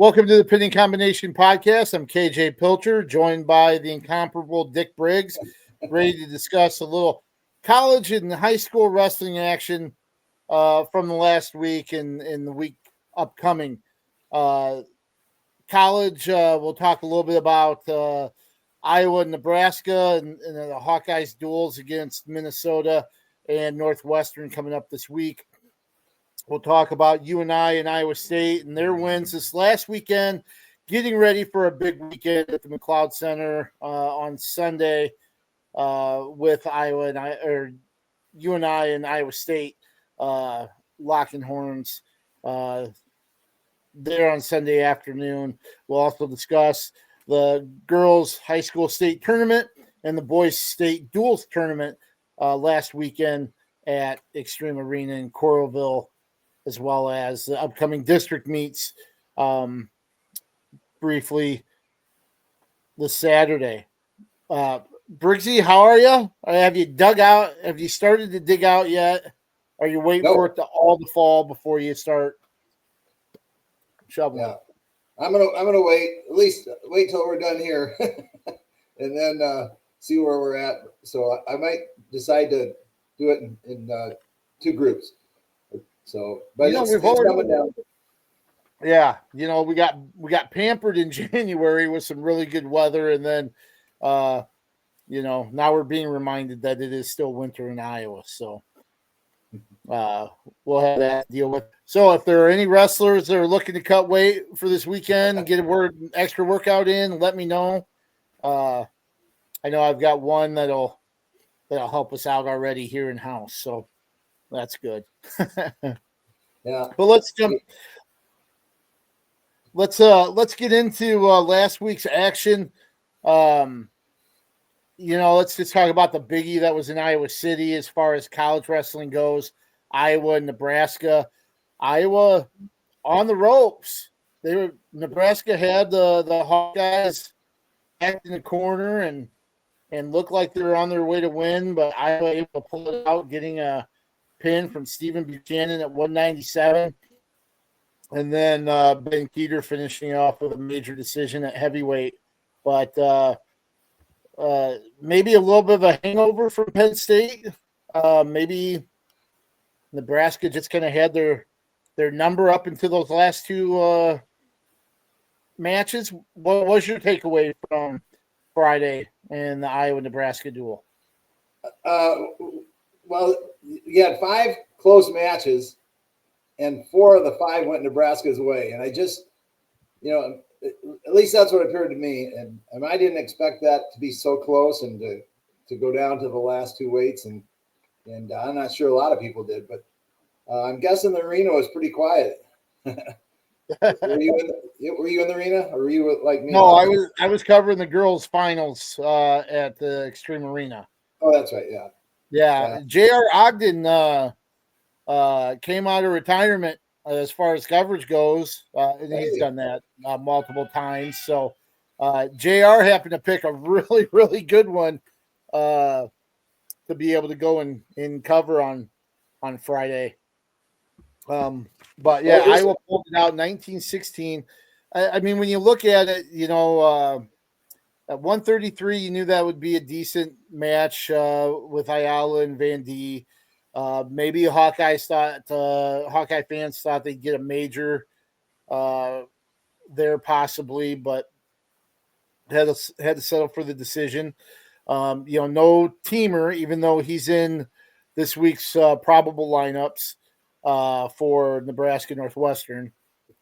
Welcome to the Pinning Combination Podcast. I'm KJ Pilcher, joined by the incomparable Dick Briggs, ready to discuss a little college and high school wrestling action from the last week and in the week upcoming. College, we'll talk a little bit about Iowa and Nebraska and the Hawkeyes duels against Minnesota and Northwestern coming up this week. We'll talk about UNI and Iowa State and their wins this last weekend, getting ready for a big weekend at the McLeod Center on Sunday with UNI and Iowa State locking horns there on Sunday afternoon. We'll also discuss the girls' high school state tournament and the boys' state duals tournament last weekend at Extreme Arena in Coralville, as well as the upcoming district meets briefly this Saturday. Briggsy, how are you? Have you dug out? Have you started to dig out yet? Are you waiting for it to all to fall before you start shoveling? Yeah, I'm gonna wait. At least wait till we're done here, and then see where we're at. So I might decide to do it in two groups. So, but it's coming down. Yeah, we got pampered in January with some really good weather, and then now we're being reminded that it is still winter in Iowa. So we'll have that to deal with. So if there are any wrestlers that are looking to cut weight for this weekend and get an extra workout in, let me know. I know I've got one that'll help us out already here in house. So that's good. Yeah. But let's jump. Let's get into last week's action. Let's just talk about the biggie that was in Iowa City as far as college wrestling goes. Iowa and Nebraska. Iowa on the ropes. Nebraska had the Hawkeyes back in the corner and looked like they were on their way to win, but Iowa able to pull it out, getting a pin from Stephen Buchanan at 197. And then Ben Keeter finishing off with a major decision at heavyweight. But maybe a little bit of a hangover from Penn State. Maybe Nebraska just kind of had their number up into those last two matches. What was your takeaway from Friday and the Iowa-Nebraska duel? Well, you had 5 close matches, and 4 of the 5 went Nebraska's way. And I just, at least that's what appeared to me. And I didn't expect that to be so close and to go down to the last 2 weights. And I'm not sure a lot of people did, but I'm guessing the arena was pretty quiet. Were you in the arena, or were you like me? No, I was covering the girls' finals at the Extreme Arena. Oh, that's right. Yeah. Yeah. J.R. Ogden came out of retirement as far as coverage goes, and he's done that multiple times. So JR happened to pick a really, really good one to be able to go and cover on Friday. But yeah, Iowa pulled it out 19-16. I mean, when you look at it, at 133, you knew that would be a decent match with Ayala and Van D. Maybe Hawkeye fans thought they'd get a major there possibly, but had to settle for the decision. No teamer, even though he's in this week's probable lineups for Nebraska Northwestern.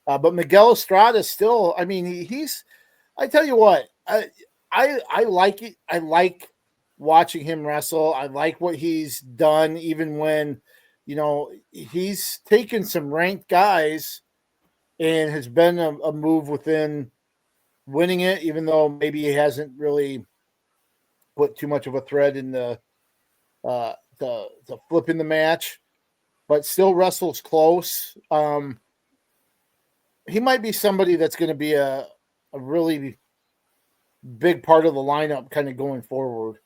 But Miguel Estrada still, I mean, I tell you what, I like it. I like watching him wrestle. I like what he's done, even when, he's taken some ranked guys and has been a move within winning it, even though maybe he hasn't really put too much of a thread in the flip in the match, but still wrestles close. He might be somebody that's going to be a really big part of the lineup kind of going forward.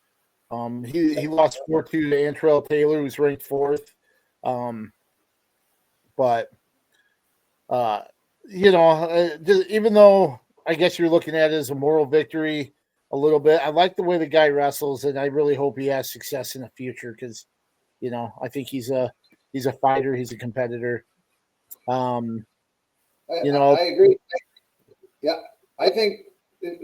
He lost 4-2 to Antrell Taylor, who's ranked 4th. But even though I guess you're looking at it as a moral victory a little bit, I like the way the guy wrestles, and I really hope he has success in the future because, I think he's a fighter, he's a competitor. I agree. Yeah, I think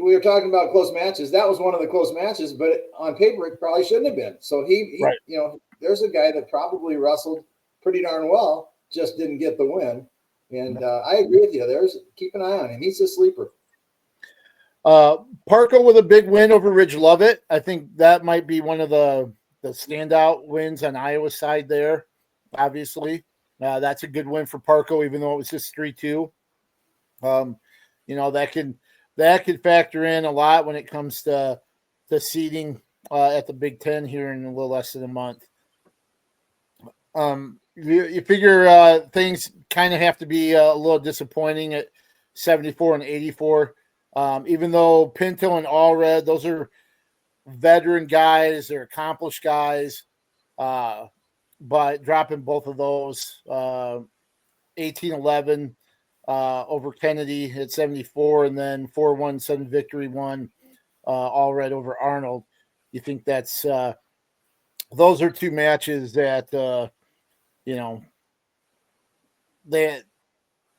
we were talking about close matches. That was one of the close matches, but on paper it probably shouldn't have been. So he right. There's a guy that probably wrestled pretty darn well, just didn't get the win. And I agree with you. Keep an eye on him. He's a sleeper. Parco with a big win over Ridge Lovett. I think that might be one of the standout wins on Iowa's side there. Obviously, that's a good win for Parco, even though it was just 3-2. That can factor in a lot when it comes to seeding at the Big Ten here in a little less than a month. You figure things kind of have to be a little disappointing at 74 and 84. Even though Pinto and Allred, those are veteran guys, they're accomplished guys, but dropping both of those 18-11 over Kennedy at 74, and then 4-1-7 victory one Allred over Arnold. You think that's those are two matches that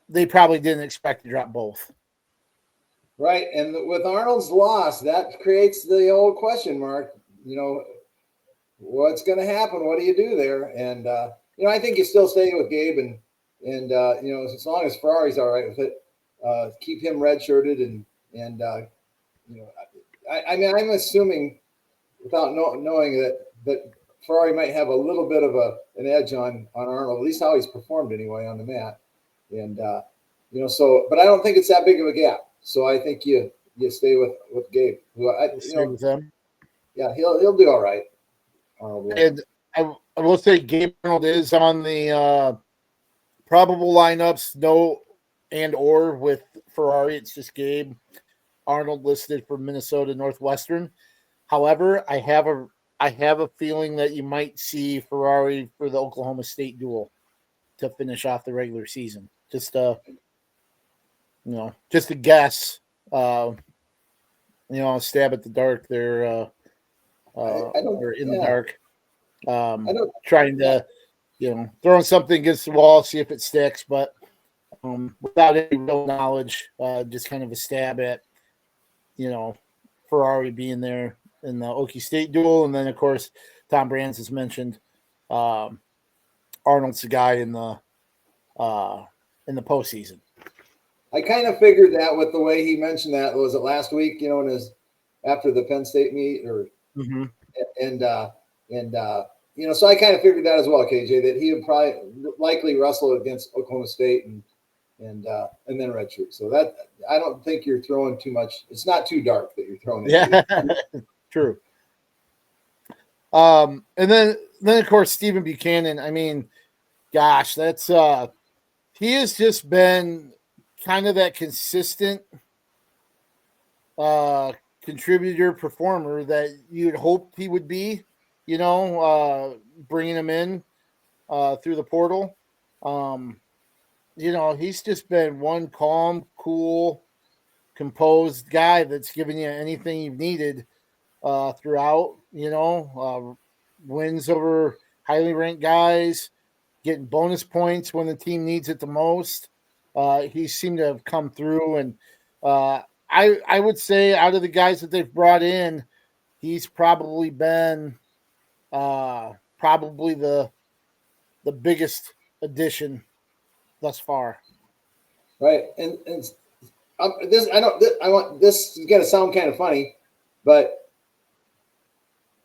they probably didn't expect to drop both. Right, and with Arnold's loss, that creates the old question mark. What's going to happen? What do you do there? And I think you still stay with Gabe, and as long as Ferrari's all right with it, keep him redshirted, I'm assuming without knowing that Ferrari might have a little bit of an edge on Arnold, at least how he's performed anyway on the mat, and but I don't think it's that big of a gap. So I think you stay with Gabe. With them. Yeah, he'll do all right. And I will say Gabe Arnold is on the probable lineups, or with Ferrari. It's just Gabe Arnold listed for Minnesota Northwestern. However, I have a feeling that you might see Ferrari for the Oklahoma State duel to finish off the regular season. Just a guess. Stab at the dark. They're in the dark. Trying to, throwing something against the wall, see if it sticks, but without any real knowledge, just kind of a stab at, Ferrari being there in the Okie State duel, and then of course Tom Brands has mentioned Arnold's the guy in the postseason. I kind of figured that with the way he mentioned that. Was it last week? After the Penn State meet, or so I kind of figured that as well, KJ, that he would probably likely wrestle against Oklahoma State and then redshirt. So that I don't think you're throwing too much. It's not too dark that you're throwing. Yeah, true. And then of course Stephen Buchanan. I mean, gosh, that's he has just been kind of that consistent contributor performer that you'd hoped he would be, bringing him in through the portal. He's just been one calm, cool, composed guy that's giving you anything you've needed throughout, wins over highly ranked guys, getting bonus points when the team needs it the most. He seemed to have come through, and I would say out of the guys that they've brought in, he's probably been probably the biggest addition thus far. Right, and this is going to sound kind of funny, but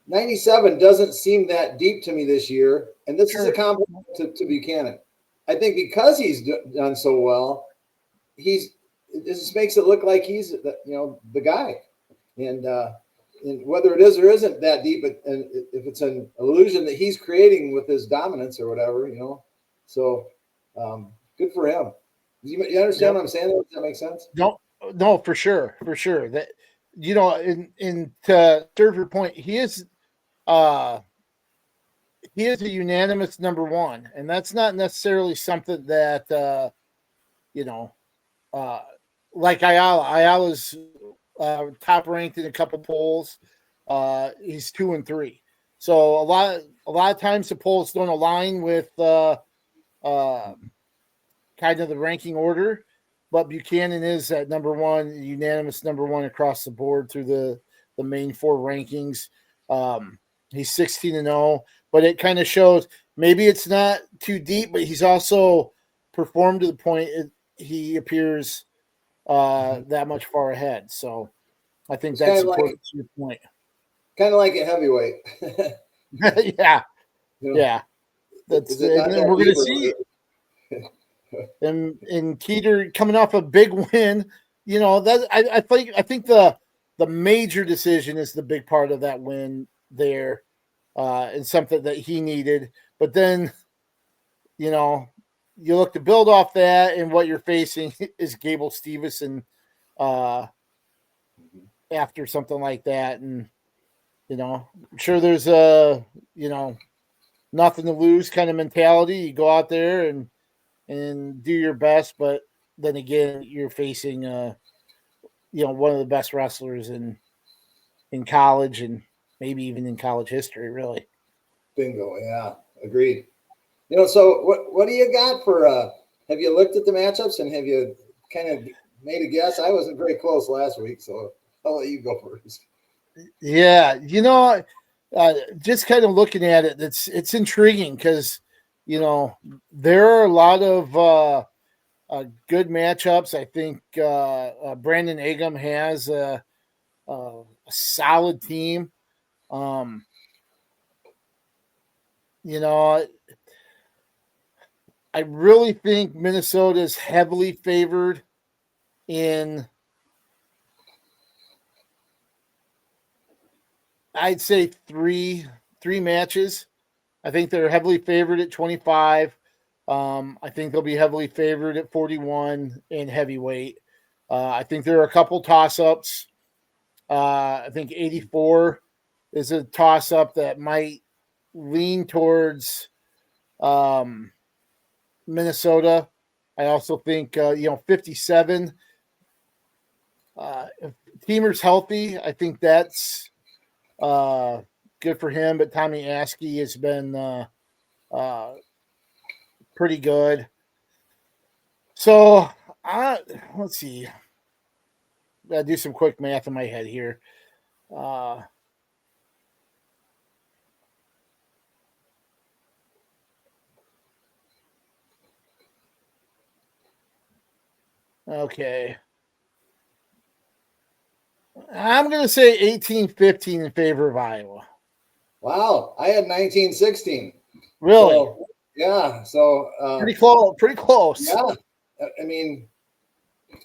97 doesn't seem that deep to me this year, and this is a compliment to Buchanan. I think because he's done so well, it just makes it look like he's the guy, and whether it is or isn't that deep, and if it's an illusion that he's creating with his dominance or whatever, so good for him. You understand what I'm saying? Does that make sense? No, for sure. That in to serve your point, he is a unanimous number one, and that's not necessarily something that like Ayala's top ranked in a couple polls. He's 2-3. So a lot of times the polls don't align with kind of the ranking order, but Buchanan is at number one, unanimous number one across the board through the main four rankings. He's 16-0, but it kind of shows maybe it's not too deep, but he's also performed to the point he appears that much far ahead. So I think It's that's kind of important to your point. Kind of like a heavyweight. Yeah. You know, Yeah. is it not that We're going deep to or see. And Keeter coming off a big win, you know, that I think the major decision is the big part of that win there, and something that he needed. But then, you know, you look to build off that, and what you're facing is Gable Stevenson after something like that. And, you know, I'm sure there's a, you know, nothing to lose kind of mentality. You go out there and do your best, but then again, you're facing you know, one of the best wrestlers in college and maybe even in college history, really. Bingo. Yeah, agreed. You know, so what do you got for? Have you looked at the matchups and have you kind of made a guess? I wasn't very close last week, so I'll let you go first. Yeah, you know, just kind of looking at it, it's intriguing because, you know, there are a lot of good matchups. I think Brandon Agam has a solid team. You know, I really think Minnesota is heavily favored in, I'd say three matches. I think they're heavily favored at 25. I think they'll be heavily favored at 41 in heavyweight. I think there are a couple toss-ups. I think 84 is a toss-up that might lean towards Minnesota. I also think, you know, 57. If Teamer's healthy, I think that's good for him. But Tommy Askey has been pretty good. So let's see. Gotta do some quick math in my head here. Okay. I'm going to say 18-15 in favor of Iowa. Wow, I had 19-16. Really? So, yeah. So pretty close. Pretty close. Yeah. I mean,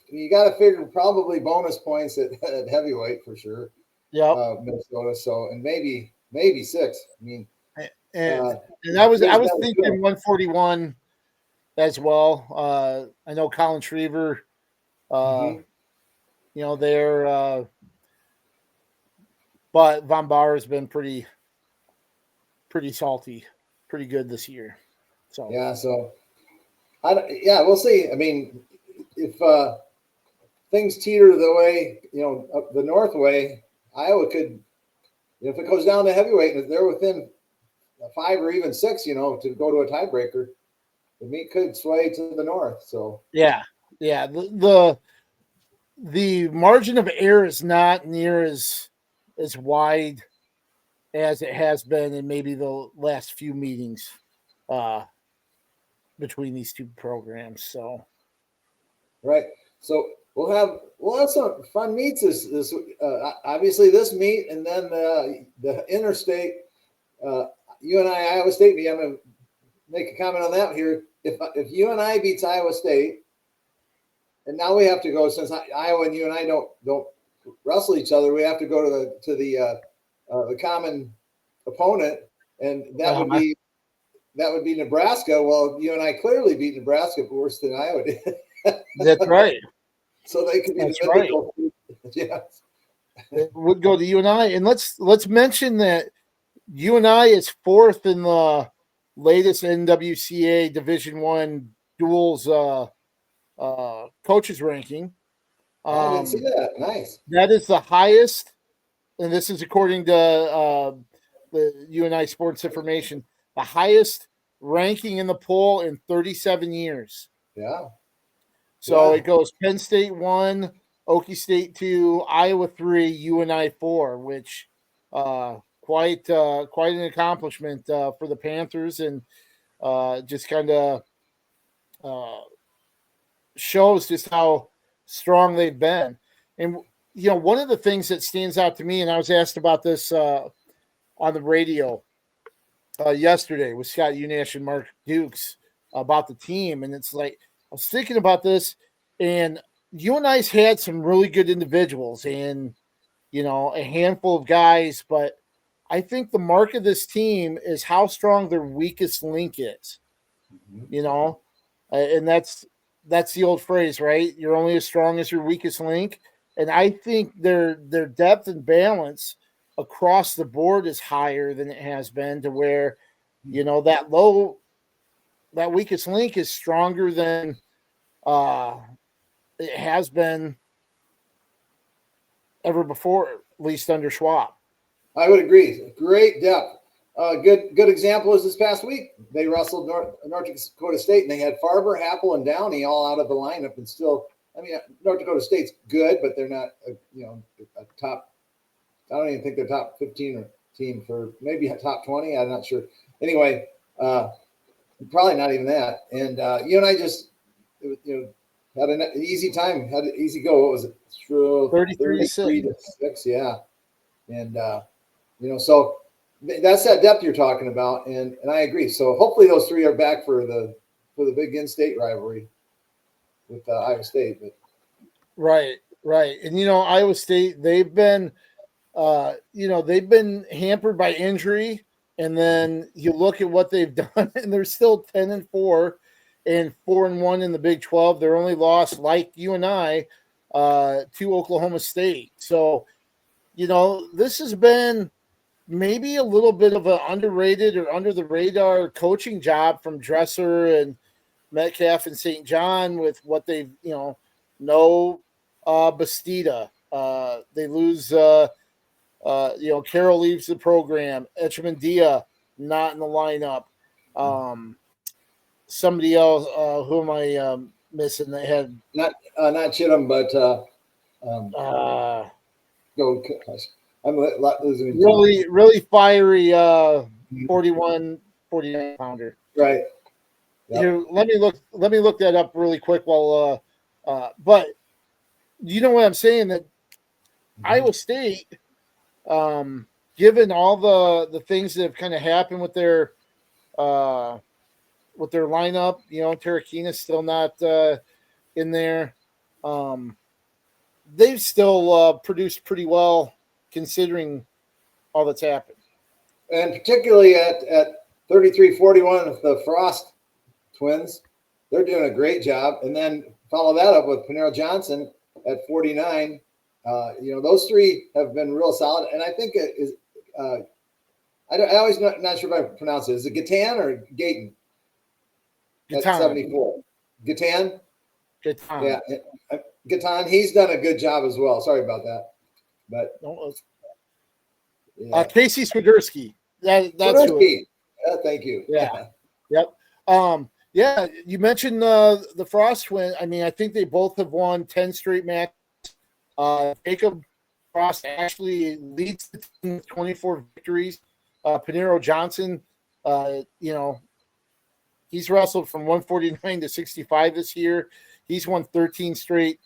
you got to figure probably bonus points at heavyweight for sure. Yeah. Minnesota. So and maybe 6. I mean, and I was thinking 141 as well. I know Colin Shriver. You know, they're but Von Bar has been pretty salty, pretty good this year. So yeah, so we'll see. I mean, if things teeter the way, you know, up the north way, Iowa could, you know, if it goes down to heavyweight, if they're within 5 or even 6, you know, to go to a tiebreaker, the meat could sway to the north. So yeah, the margin of error is not near as wide as it has been in maybe the last few meetings between these two programs. So right. So we'll have some fun meets this obviously this meet, and then the interstate UNI Iowa State meet. I'm going to make a comment on that here. If UNI beats Iowa State, and now we have to go, since Iowa and UNI don't wrestle each other, we have to go to the common opponent, and that would be Nebraska. Well, UNI clearly beat Nebraska worse than Iowa did. That's right. So they could be That's right. Yeah. It would go to UNI, and let's mention that UNI is 4th in the latest NWCA Division I duals coaches ranking. I didn't see that. Nice. That is the highest, and this is according to the UNI Sports Information, the highest ranking in the poll in 37 years. Yeah. So it goes Penn State 1, Okie State 2, Iowa 3, UNI 4, which quite an accomplishment for the Panthers, and just kind of shows just how strong they've been. And one of the things that stands out to me, and I was asked about this on the radio yesterday with Scott Unash and Mark Dukes about the team, and it's like I was thinking about this, and UNI's had some really good individuals and a handful of guys, but I think the mark of this team is how strong their weakest link is. And that's the old phrase, right? You're only as strong as your weakest link. And I think their depth and balance across the board is higher than it has been, to where, that weakest link is stronger than it has been ever before, at least under Schwab. I would agree. Great depth. Good example is this past week. They wrestled North Dakota State, and they had Farber, Happel, and Downey all out of the lineup, and still, North Dakota State's good, but they're not, a top. I don't even think they're top 15 or team, for maybe a top 20. I'm not sure. Anyway, probably not even that. And UNI just, had an easy time, had an easy go. What was it? 33 to 6. Yeah. And, so that's that depth you're talking about. And I agree. So hopefully those three are back for the big in-state rivalry with Iowa State. But Right. And, Iowa State, they've been hampered by injury. And then you look at what they've done, and they're still 10-4 and 4-1 in the Big 12. Their only loss, like you and I, to Oklahoma State. So, this has been maybe a little bit of an underrated or under the radar coaching job from Dresser and Metcalf and St. John, with what they've, Bastida. They lose, Carroll leaves the program. Echemendia not in the lineup. Somebody else, who am I missing? They had not Chittum, but go. I'm losing. Really fiery 49 pounder. Right. Yep. Here, let me look that up really quick while but you know what I'm saying, that Iowa State, given all the things that have kind of happened with their lineup, Tarakina's still not in there. They've still produced pretty well considering all that's happened. And particularly at 33-41 with the Frost twins, they're doing a great job. And then follow that up with Panero Johnson at 49. Those three have been real solid. And I think it is, I always not sure if I pronounce it. Is it Gatan or Gayton? At 74. Gatan? Gatan. Yeah. Gatan, he's done a good job as well. Sorry about that. But Casey Swiderski. That's Swiderski. Thank you. Yeah. Yep. You mentioned the Frost twin. I think they both have won 10 straight matches. Jacob Frost actually leads the team with 24 victories. Panero Johnson, he's wrestled from 149 to 65 this year. He's won 13 straight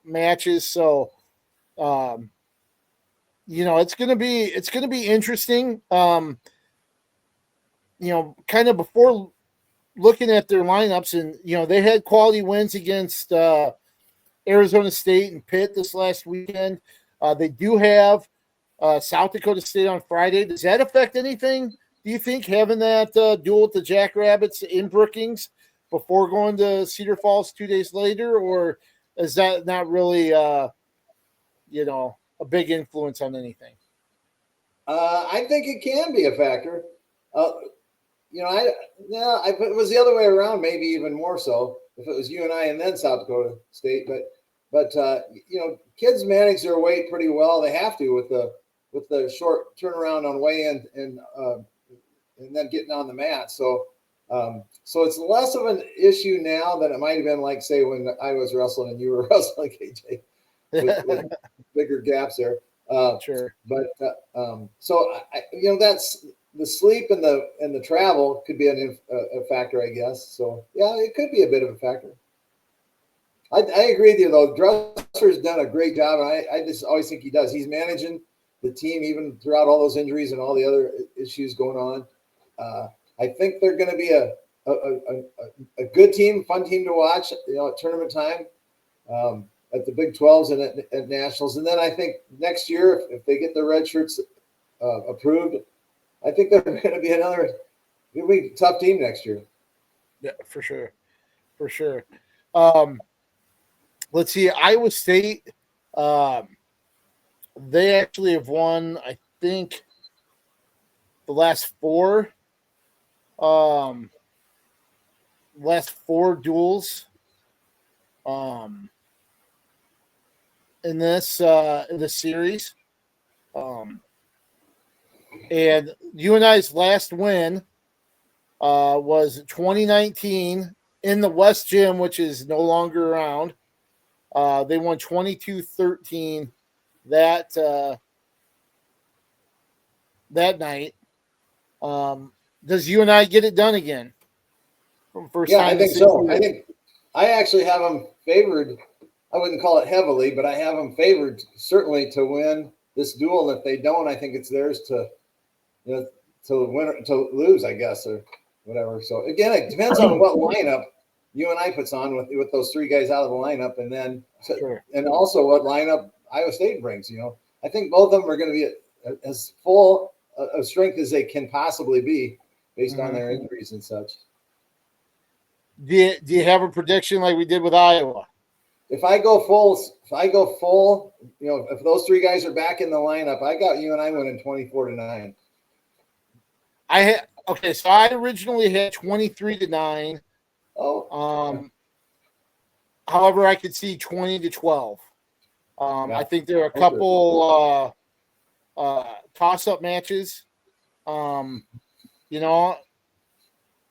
matches. So, it's gonna be interesting. Kind of before looking at their lineups, and they had quality wins against Arizona State and Pitt this last weekend. They do have South Dakota State on Friday. Does that affect anything, do you think, having that duel with the Jackrabbits in Brookings before going to Cedar Falls 2 days later, or is that not really a big influence on anything? I think it can be a factor. It was the other way around, maybe even more so. if it was UNI and then South Dakota State, but kids manage their weight pretty well. They have to with the short turnaround on weigh-in and then getting on the mat. So it's less of an issue now than it might have been, like, say, when I was wrestling and you were wrestling, KJ, with bigger gaps there. Sure. But so that's the sleep and the travel could be a factor, I guess. So yeah, it could be a bit of a factor. I agree with you though. Dresser's done a great job, and I just always think he does. He's managing the team even throughout all those injuries and all the other issues going on. I think they're going to be a good team, fun team to watch. At tournament time. At the Big 12s and at Nationals. And then I think next year, if they get the red shirts approved, I think they're going to be it'll be a tough team next year. Yeah, for sure. For sure. Let's see, Iowa State, they actually have won, I think, the last four duels. In this series, and UNI's last win was 2019 in the West Gym, which is no longer around. They won 22-13 that night. Does UNI get it done again? Yeah, I think so. I actually have them favored. I wouldn't call it heavily, but I have them favored certainly to win this duel. And if they don't, I think it's theirs to win or to lose, I guess, or whatever. So again, it depends on what lineup UNI puts on with those three guys out of the lineup, and then and also what lineup Iowa State brings. I think both of them are going to be as full of strength as they can possibly be based on their injuries and such. Do you have a prediction like we did with Iowa? If I go full, if those three guys are back in the lineup, I got UNI winning 24-9. So I originally had 23-9. Oh. However, I could see 20-12. I think there are a couple toss-up matches. I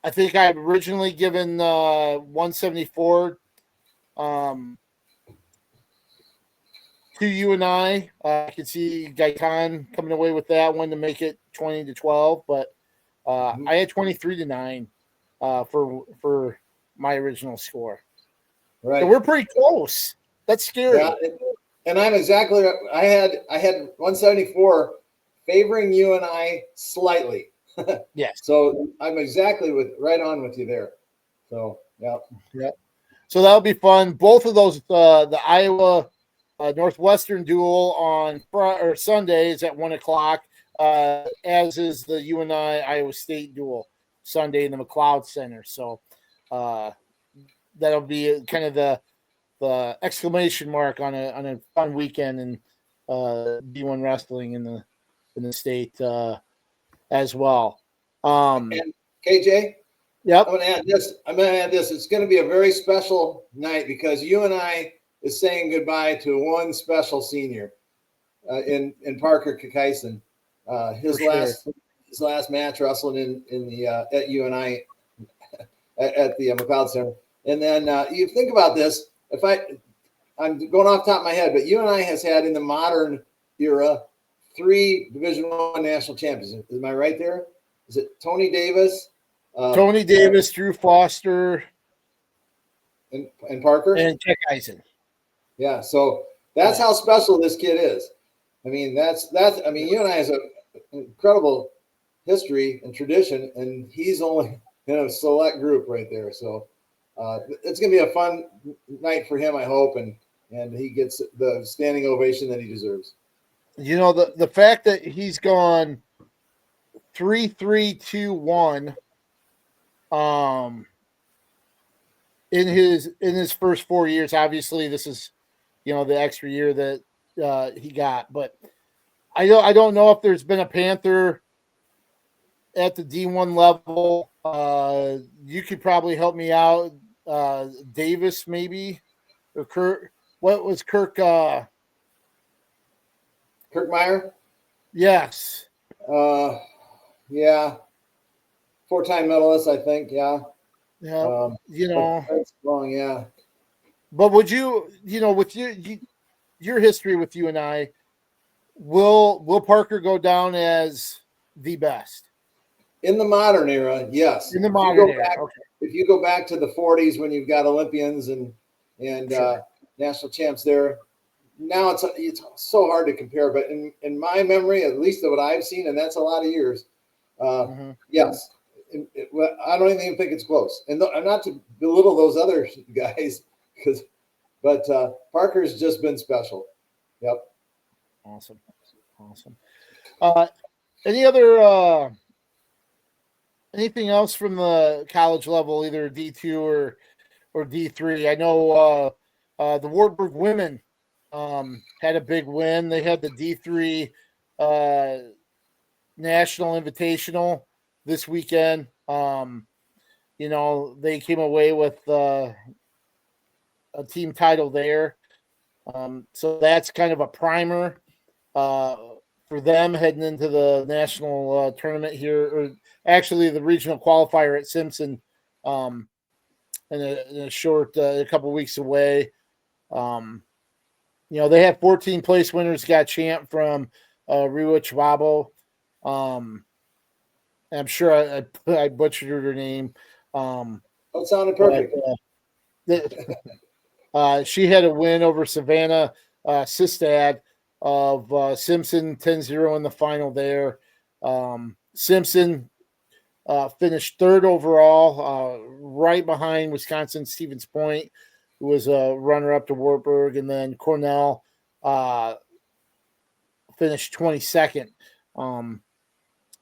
think I've originally given 174 to UNI. I could see Gaitan coming away with that one to make it 20-12, but I had 23-9 for my original score. Right, so we're pretty close. That's scary. Yeah, and I'm exactly. I had 174 favoring UNI slightly. Yes. So I'm exactly right on with you there. So yeah. So that'll be fun. Both of those, the Iowa Northwestern duel on Sunday is at 1:00, as is the UNI Iowa State duel Sunday in the McLeod Center. So that'll be kind of the exclamation mark on a fun weekend in D1 wrestling in the state as well. And KJ, yep. I'm going to add this. It's going to be a very special night because UNI is saying goodbye to one special senior in Parker Kakaisen. His last match wrestling in the at UNI at the McLeod Center. And then you think about this. I'm going off the top of my head, but UNI has had in the modern era 3 Division I national champions. Am I right there? Is it Tony Davis? Tony Davis, Drew Foster, and Parker? And Chuck Eisen. Yeah, so that's how special this kid is. I mean, UNI has an incredible history and tradition, and he's only in a select group right there. So it's going to be a fun night for him, I hope, and he gets the standing ovation that he deserves. The fact that he's gone 3-3-2-1 in his first 4 years. Obviously, this is the extra year that he got, but I don't know if there's been a Panther at the D1 level. You could probably help me out. Davis, maybe, or Kirk. What was Kirk? Kirkmeyer? Yes. Yeah. 4-time medalist, I think. Yeah. Yeah. That's wrong. Yeah. But would you, with your history with you and I, will Parker go down as the best In the modern era? Yes. in the modern era? Okay. If you go back to the 40s when you've got Olympians and Sure. national champs there, now it's so hard to compare. But in my memory, at least of what I've seen, and that's a lot of years, yes. I don't even think it's close. And not to belittle those other guys, but Parker's just been special. Yep. Awesome. Any other anything else from the college level, either D2 or D3? I know the Wartburg women had a big win. They had the D3 National Invitational this weekend. They came away with a team title there. So that's kind of a primer for them heading into the national tournament here, or actually the regional qualifier at Simpson in a short a couple weeks away. They had 14 place winners, got champ from Riwa Chwabo. I'm sure I butchered her name. That sounded perfect. She had a win over Savannah Sistad of Simpson 10-0 in the final there. Simpson finished third overall, right behind Wisconsin Stevens Point, who was a runner-up to Wartburg, and then Cornell finished 22nd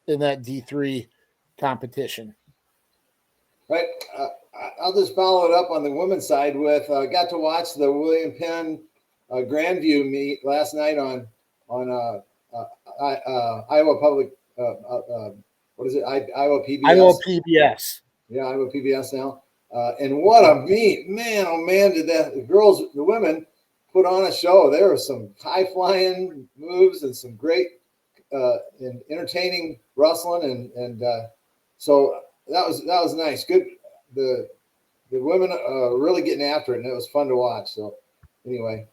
in that D3 competition. Right. I'll just follow it up on the women's side with got to watch the William Penn Grandview meet last night on Iowa Public. What is it? Iowa PBS. Iowa PBS. Yeah, Iowa PBS now. And what a meet, man! Oh man, did the women put on a show? There were some high flying moves and some great and entertaining wrestling, and so that was nice. Good. The women really getting after it, and it was fun to watch. So anyway,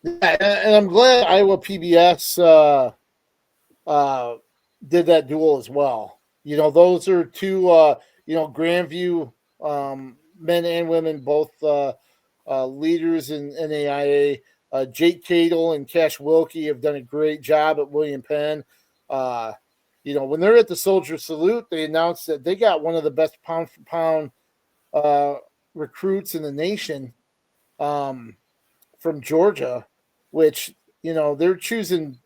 yeah, and I'm glad Iowa PBS did that duel as well. Those are two Grandview men and women, both leaders in NAIA. Jake Cadle and Cash Wilkie have done a great job at William Penn. When they're at the Soldier Salute, they announced that they got one of the best pound for pound recruits in the nation from Georgia, which, they're choosing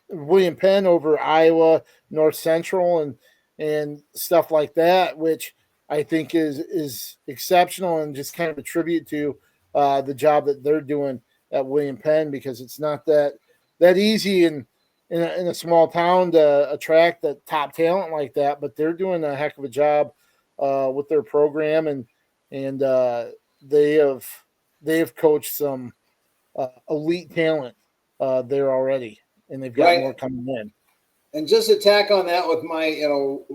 William Penn over Iowa, North Central, and stuff like that, which I think is exceptional and just kind of a tribute to the job that they're doing at William Penn, because it's not that easy in a small town to attract the top talent like that, but they're doing a heck of a job with their program, and they have coached some elite talent there already, and they've got more coming in. And just to tack on that with my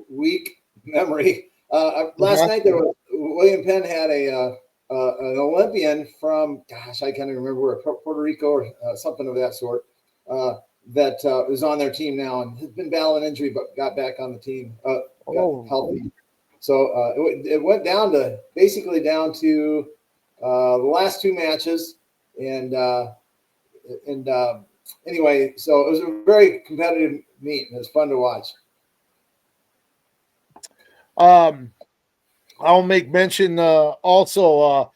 weak memory, last night there was William Penn had an Olympian from I can't even remember where, Puerto Rico or something of that sort. That is on their team now and has been battling injury, but got back on the team, got healthy. So it went basically down to the last two matches, and anyway, so it was a very competitive meet, and it was fun to watch. I'll make mention also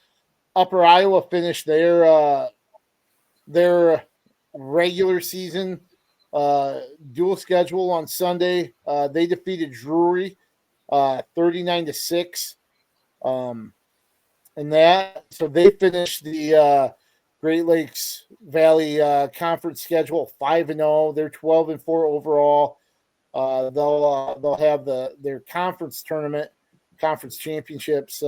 Upper Iowa finished their regular season dual schedule on Sunday. They defeated Drury 39-6. And that, so they finished the Great Lakes Valley Conference schedule 5-0. They're 12-4 overall. They'll have their conference tournament, conference championships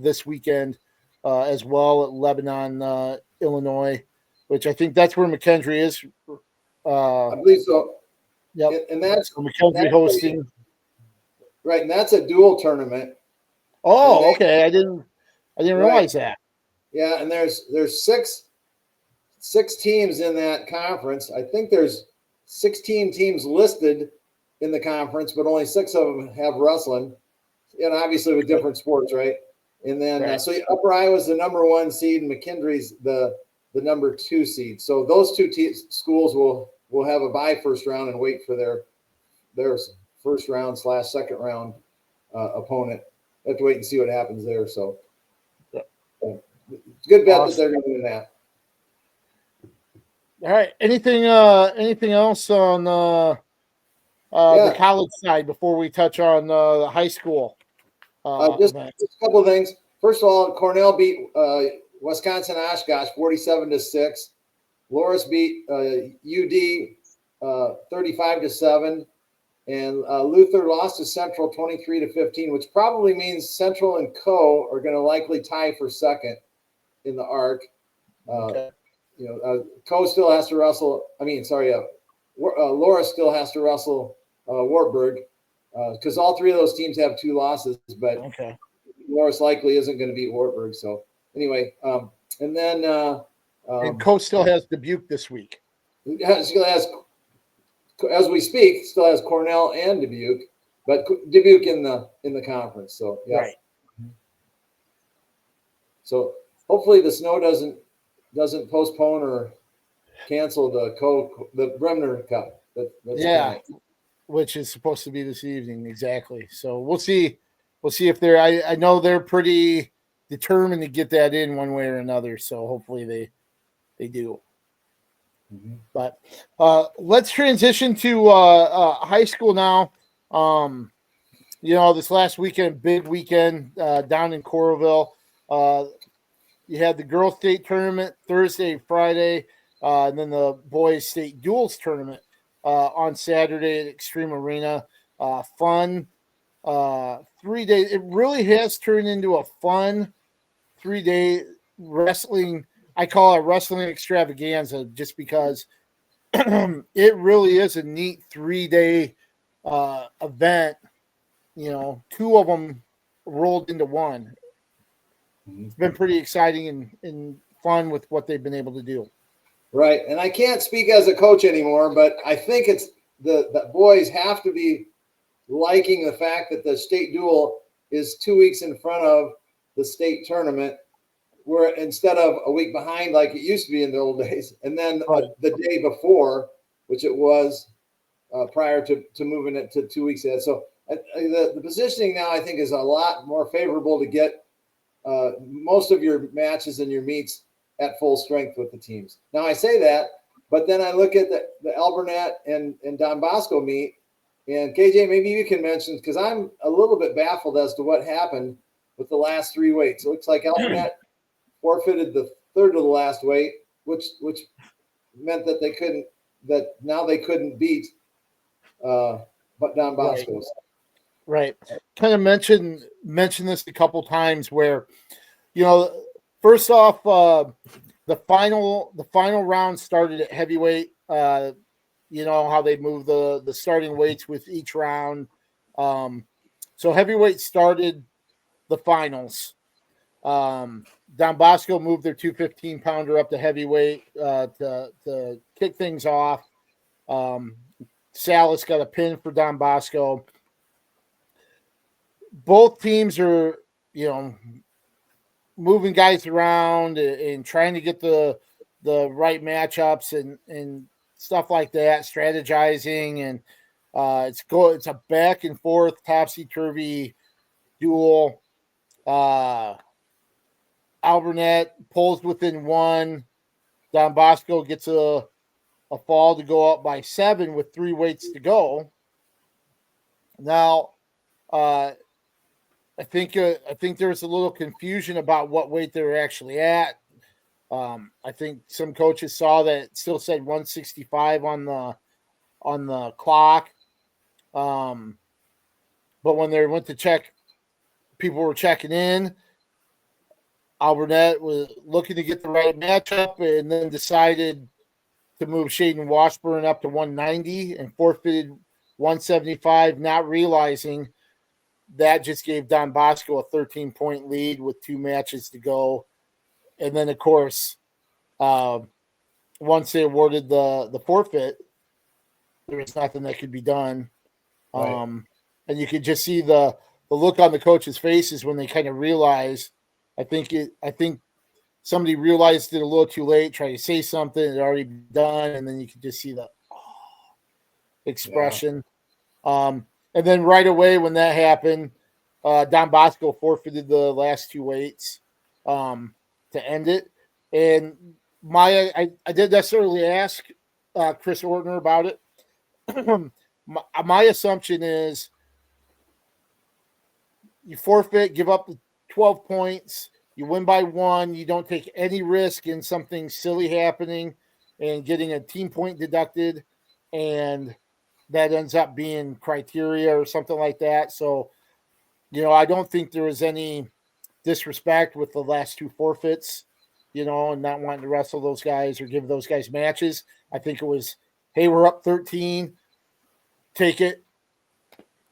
this weekend as well at Lebanon, Illinois, which I think that's where McKendree is. I believe so. Yep. And that's McKendree hosting. Right, and that's a dual tournament. Oh, okay. I didn't realize that. Yeah, and there's six teams in that conference. I think there's 16 teams listed in the conference, but only 6 of them have wrestling, and obviously with different sports, right? And then so Upper Iowa's the number 1 seed, and McKendree's the number 2 seed. So those two schools will have a bye first round and wait for their first round / second round opponent. Have to wait and see what happens there. So it's a good bet that they're going to do that. All right. Anything else on the college side before we touch on the high school? Just a couple of things. First of all, Cornell beat Wisconsin Oshkosh 47-6. Loras beat UD 35-7. And Luther lost to Central 23-15, which probably means Central and Co are going to likely tie for second in the ARC. Co still has to wrestle. Laura still has to wrestle Wartburg because all 3 of those teams have 2 losses, but Loras likely isn't going to beat Wartburg. So anyway, and then and Co still has Dubuque this week. Still has, as we speak, still has Cornell and Dubuque, but Dubuque in the conference. So yeah. Right. So hopefully the snow doesn't postpone or cancel the Bremner Cup. Which is supposed to be this evening. Exactly. So we'll see. We'll see if they're. I know they're pretty determined to get that in one way or another. So hopefully they do. Mm-hmm. But let's transition to high school now. This last weekend, big weekend down in Coralville. You had the girls' state tournament Thursday, Friday, and then the boys' state duals tournament on Saturday at Extreme Arena. Fun 3 days. It really has turned into a fun 3-day wrestling. I call it wrestling extravaganza just because it really is a neat 3-day event. 2 of them rolled into one. It's been pretty exciting and fun with what they've been able to do. Right. And I can't speak as a coach anymore, but I think it's the boys have to be liking the fact that the state dual is 2 weeks in front of the state tournament, where instead of a week behind like it used to be in the old days, and then the day before, which it was prior to moving it to 2 weeks ahead. So the positioning now I think is a lot more favorable to get most of your matches and your meets at full strength with the teams. Now I say that, but then I look at the Albernet and Don Bosco meet, and KJ, maybe you can mention, because I'm a little bit baffled as to what happened with the last 3 weights. It looks like Albernet forfeited the third to the last weight, which meant that they couldn't beat but Don Bosco's. Right. Kind of mentioned this a couple times where, first off, the final round started at heavyweight. How they move the starting weights with each round. So heavyweight started the finals. Don Bosco moved their 215-pounder up to heavyweight to kick things off. Salas got a pin for Don Bosco. Both teams are, moving guys around and trying to get the right matchups and stuff like that, strategizing, and it's a back and forth topsy-turvy duel. Albernet pulls within 1. Don Bosco gets a fall to go up by 7 with 3 weights to go. Now, I think there was a little confusion about what weight they were actually at. I think some coaches saw that it still said 165 on the clock. But when they went to check, people were checking in. Alburnett was looking to get the right matchup and then decided to move Shaden Washburn up to 190 and forfeited 175, not realizing that just gave Don Bosco a 13-point lead with 2 matches to go. And then, of course, once they awarded the forfeit, there was nothing that could be done. Right. And you could just see the look on the coaches' faces when they kind of realize. I think somebody realized it a little too late, tried to say something, it had already been done, and then you could just see the expression. Yeah. And then right away when that happened, Don Bosco forfeited the last 2 weights to end it. And I didn't necessarily ask Chris Ortner about it. my assumption is you forfeit, give up the 12 points, you win by 1, you don't take any risk in something silly happening and getting a team point deducted, and that ends up being criteria or something like that. So, I don't think there was any disrespect with the last 2 forfeits, and not wanting to wrestle those guys or give those guys matches. I think it was, hey, we're up 13, take it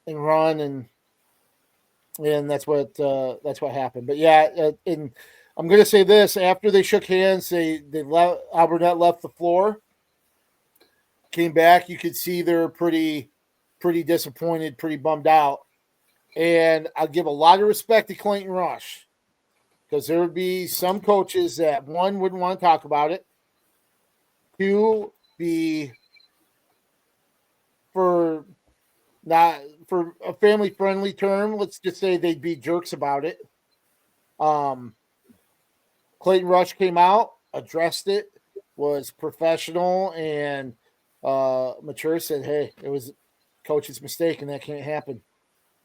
and run, and that's what happened. But yeah, and I'm going to say this: after they shook hands, Alburnett left the floor, came back. You could see they're pretty disappointed, pretty bummed out. And I'll give a lot of respect to Clayton Rush, because there would be some coaches that, 1, wouldn't want to talk about it, 2, be for a family-friendly term, let's just say they'd be jerks about it. Clayton Rush came out, addressed it, was professional and mature, said, hey, it was coach's mistake and that can't happen.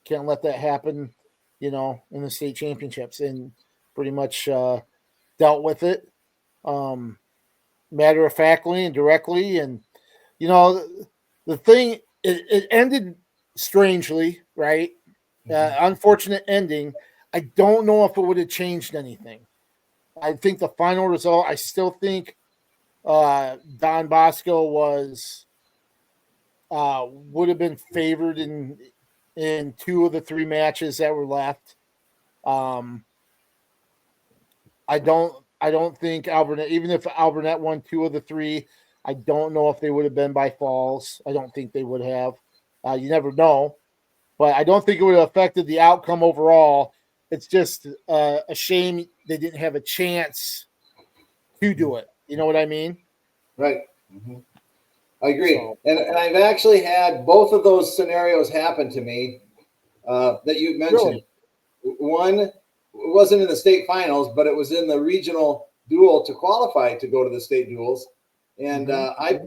Can't let that happen, in the state championships, and pretty much dealt with it matter-of-factly and directly. And, the thing, it ended strangely, right? Unfortunate ending. I don't know if it would have changed anything. I think the final result, I still think Don Bosco would have been favored in 2 of the 3 matches that were left. I don't think Alburnett, even if Alburnett won 2 of the 3, I don't know if they would have been by falls. I don't think they would have. You never know. But I don't think it would have affected the outcome overall. It's just a shame they didn't have a chance to do it. You know what I mean? Right. Mm-hmm. I agree. So, and I've actually had both of those scenarios happen to me that you mentioned. Really? One wasn't in the state finals, but it was in the regional dual to qualify to go to the state duals. And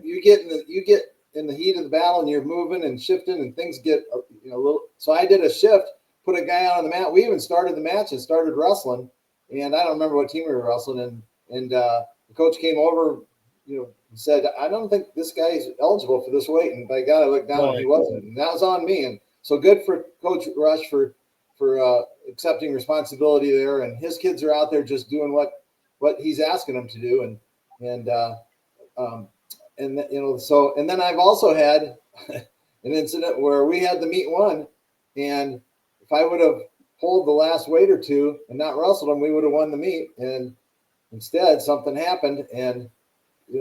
you get in the heat of the battle, and you're moving and shifting, and things get a little. So I did a shift, put a guy out on the mat. We even started the match and started wrestling, and I don't remember what team we were wrestling. And the coach came over, and said, I don't think this guy is eligible for this weight. And by God, I looked down and he wasn't. And that was on me. And so good for Coach Rush for accepting responsibility there. And his kids are out there just doing what he's asking them to do. And then I've also had an incident where we had the meet one, and if I would have pulled the last weight or 2 and not wrestled him, we would have won the meet. And instead something happened, and the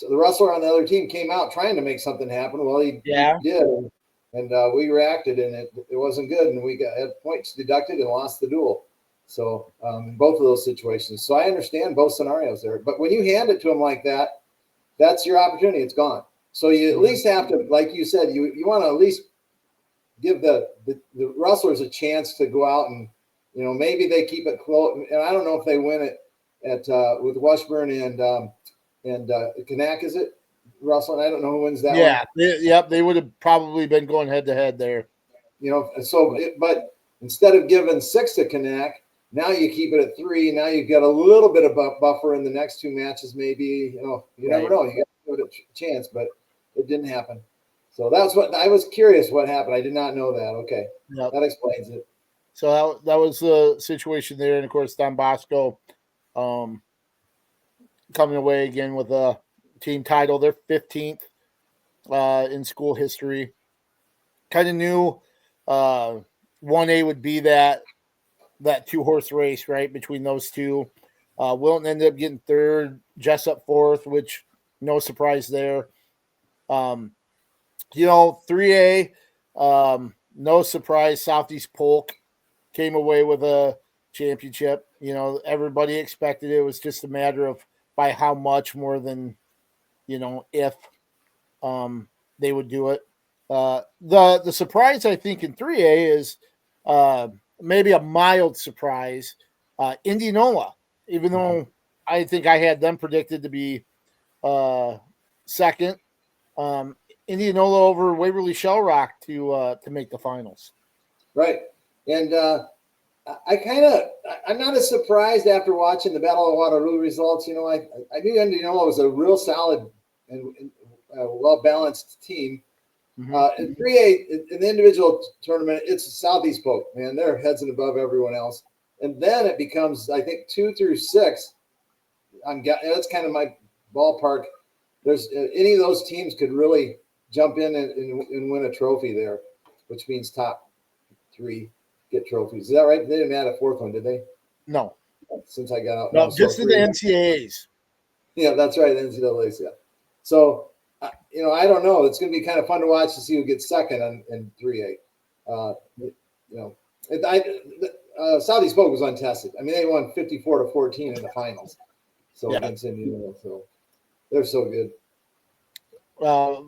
wrestler on the other team came out trying to make something happen. Well, he did, and we reacted, and it wasn't good, and we had points deducted and lost the duel. So in both of those situations. So I understand both scenarios there. But when you hand it to them like that, that's your opportunity. It's gone. So you at least have to, like you said, you want to at least give the wrestlers a chance to go out and, maybe they keep it close. And I don't know if they win it with Washburn and Kanak, is it? Wrestling? I don't know who wins that one. They would have probably been going head-to-head there. But instead of giving 6 to Kanak, now you keep it at 3. Now you get a little bit of buffer in the next 2 matches. Maybe you never know. You got to give it a chance, but it didn't happen. So that's what I was curious. What happened? I did not know that. Okay, that explains it. So that was the situation there. And of course, Don Bosco coming away again with a team title. They're 15th in school history. Kind of knew 1A would be that 2-horse race, right, between those two. Wilton ended up getting third, Jessup fourth, which no surprise there. 3A, no surprise, Southeast Polk came away with a championship. Everybody expected it. It was just a matter of by how much more than, if they would do it. The surprise, I think, in 3A is maybe a mild surprise. Indianola, even though I think I had them predicted to be second. Indianola over Waverly Shell Rock to make the finals. Right. And I'm not as surprised after watching the Battle of Waterloo results. I knew Indianola was a real solid and well-balanced team. In 3A, in the individual tournament, it's Southeast Polk, man. They're heads and above everyone else. And then it becomes, I think, 2 through 6. That's kind of my ballpark. There's any of those teams could really jump in and win a trophy there, which means top 3 get trophies. Is that right? They didn't add a 4th one, did they? No. Since I got out. No, just in the NCAAs. Yeah, that's right. NCAAs, yeah. So, I don't know. It's going to be kind of fun to watch to see who gets second in 3A. Southeast Polk was untested. I mean, they won 54-14 in the finals. So against Indianola, so they're so good.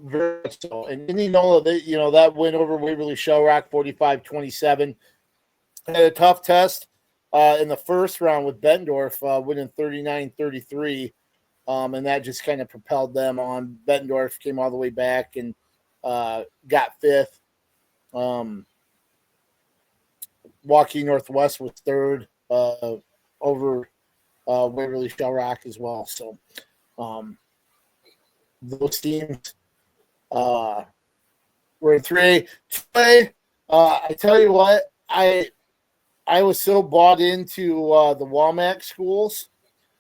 Very much so. And Indianola, that win over Waverly Shell Rock 45-27. Had a tough test in the first round with Bettendorf winning 39-33. And that just kind of propelled them on. Bettendorf came all the way back and got 5th. Waukee Northwest was 3rd over Waverly Shell Rock as well. So those teams were in 3A. 2A, I tell you what, I was so bought into the Walmack schools.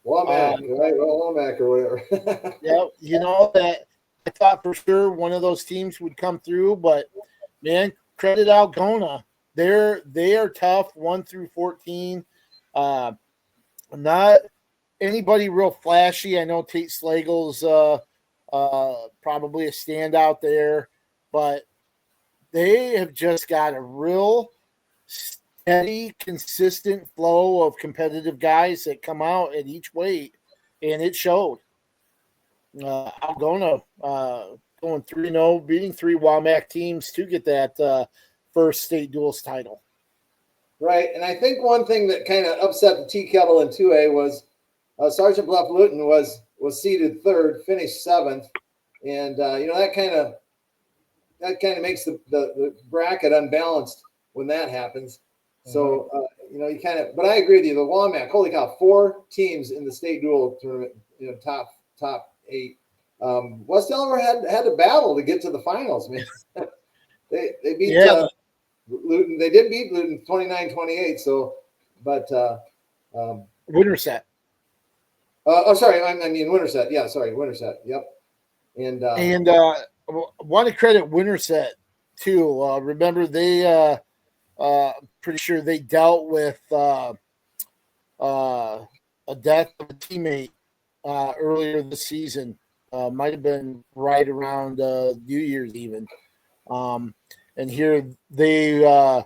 Walmack, right? Walmack or whatever. That I thought for sure one of those teams would come through, but man, credit Algona. They are tough, 1 through 14. Not anybody real flashy. I know Tate Slagle's probably a standout there, but they have just got a real steady, consistent flow of competitive guys that come out at each weight, and it showed. Algona going 3-0, beating 3 Walmack teams to get that first state duals title. Right, and I think one thing that kind of upset the tea kettle in 2A was Sergeant Bluff Luton was seeded 3rd, finished 7th, and that kind of makes the bracket unbalanced when that happens. So you kind of, but I agree with you. The Walmack, holy cow, 4 teams in the state dual tournament, top 8. West Delaware had to battle to get to the finals, man. they beat Luton. They did beat Luton 29-28. So, but Winterset. Sorry, I mean Winterset. Yeah, sorry, Winterset. Yep. And want to credit Winterset too. Remember they pretty sure they dealt with a death of a teammate earlier this season. Might have been right around New Year's even. And here they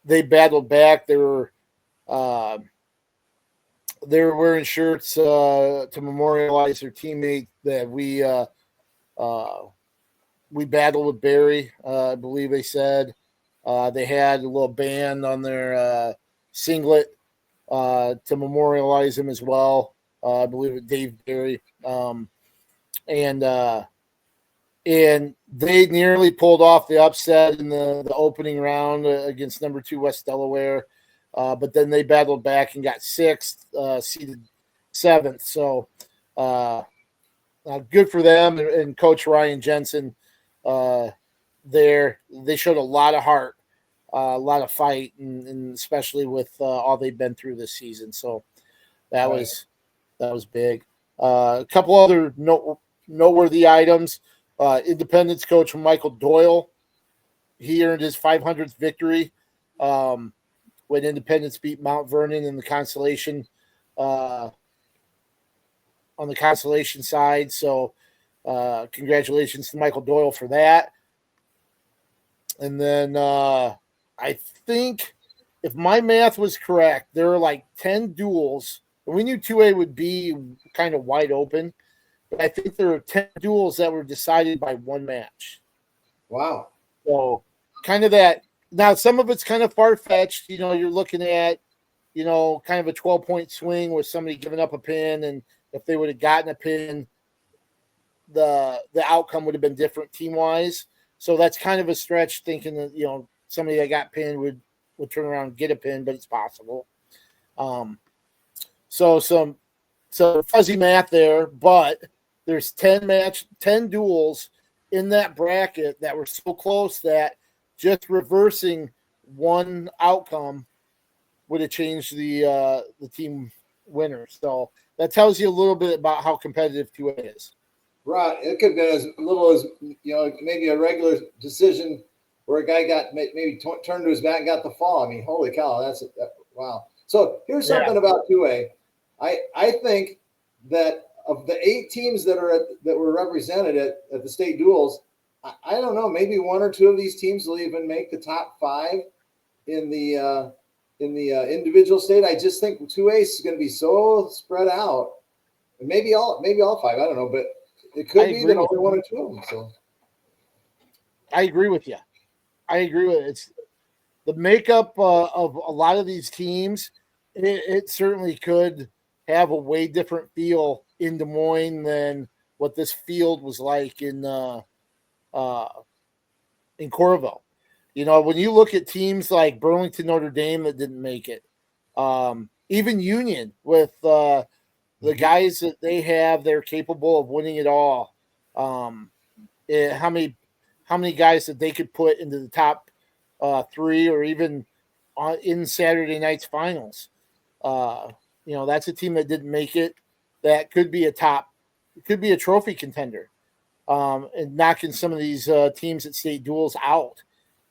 battled back. They were wearing shirts to memorialize their teammate that we battled with Barry. I believe they said they had a little band on their singlet to memorialize him as well. I believe it Dave Barry. And they nearly pulled off the upset in the opening round against number 2 West Delaware. But then they battled back and got 6th, seeded 7th. So good for them. And Coach Ryan Jensen there, they showed a lot of heart a lot of fight, and especially with all they've been through this season. So that was big. A couple other noteworthy items. Independence coach Michael Doyle, he earned his 500th victory when Independence beat Mount Vernon in the consolation on the consolation side. So congratulations to Michael Doyle for that. And then I think if my math was correct, there were like 10 duels. And we knew 2A would be kind of wide open. But I think there were 10 duels that were decided by one match. Wow. So kind of that. Now, some of it's kind of far-fetched. You know, you're looking at, you know, kind of a 12-point swing with somebody giving up a pin. And if they would have gotten a pin, the outcome would have been different team-wise. So that's kind of a stretch thinking that, you know, somebody that got pinned would turn around and get a pin, but it's possible. So fuzzy math there, but there's 10 duels in that bracket that were so close that just reversing one outcome would have changed the team winner. So that tells you a little bit about how competitive 2A is. Right. It could have been as little as, you know, maybe a regular decision where a guy got maybe turned to his back and got the fall. I mean, holy cow, wow. So here's something about 2A. I think that of the 8 teams that were represented at the state duels, I don't know, maybe 1 or 2 of these teams will even make the top 5 in the individual state. I just think 2A is going to be so spread out. And maybe all 5. I don't know, but it could be that only 1 or 2 of them. So I agree with you. It's the makeup of a lot of these teams. It certainly could have a way different feel in Des Moines than what this field was like in Coralville. You know, when you look at teams like Burlington, Notre Dame that didn't make it, even Union with the guys that they have, they're capable of winning it all. How many guys that they could put into the top 3 or even in Saturday night's finals? You know, that's a team that didn't make it. That could be a trophy contender, and knocking some of these teams at state duels out.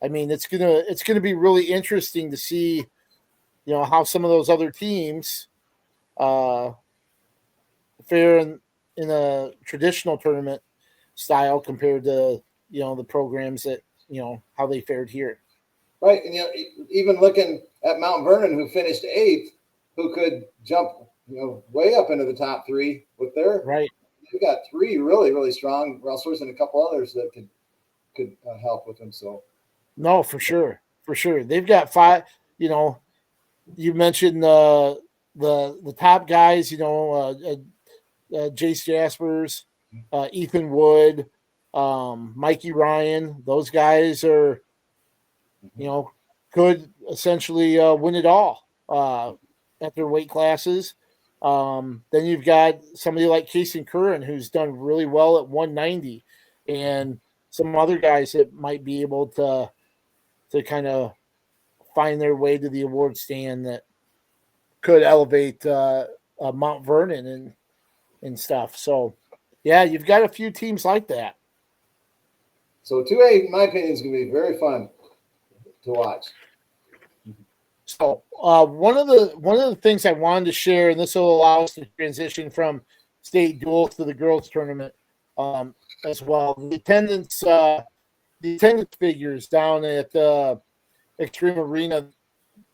I mean, it's gonna be really interesting to see, you know, how some of those other teams fare in a traditional tournament style compared to, you know, the programs that, you know, how they fared here. Right, and you know, even looking at Mount Vernon, who finished 8th, who could jump, you know, way up into the top 3 with their right. They've got 3 really, really strong wrestlers and a couple others that could help with them. So, no, for sure. They've got 5. You know, you mentioned the top guys. You know, Jace Jaspers, Ethan Wood, Mikey Ryan. Those guys are, you know, could essentially win it all at their weight classes. Then you've got somebody like Casey Curran, who's done really well at 190, and some other guys that might be able to kind of find their way to the award stand that could elevate Mount Vernon and stuff. So, yeah, you've got a few teams like that. So 2A, in my opinion, is going to be very fun to watch. So one of the things I wanted to share, and this will allow us to transition from state duels to the girls tournament as well. The attendance figures down at Extreme Arena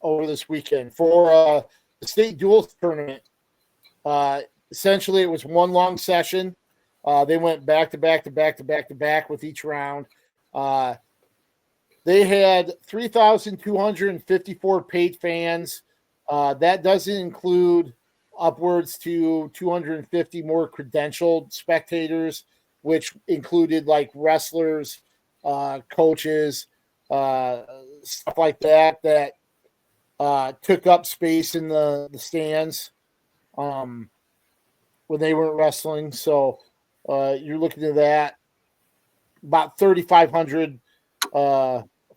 over this weekend for the state duels tournament. Essentially, it was one long session. They went back to back with each round. They had 3,254 paid fans. That doesn't include upwards to 250 more credentialed spectators, which included like wrestlers, coaches, stuff like that took up space in the stands when they weren't wrestling. So you're looking at that. About 3,500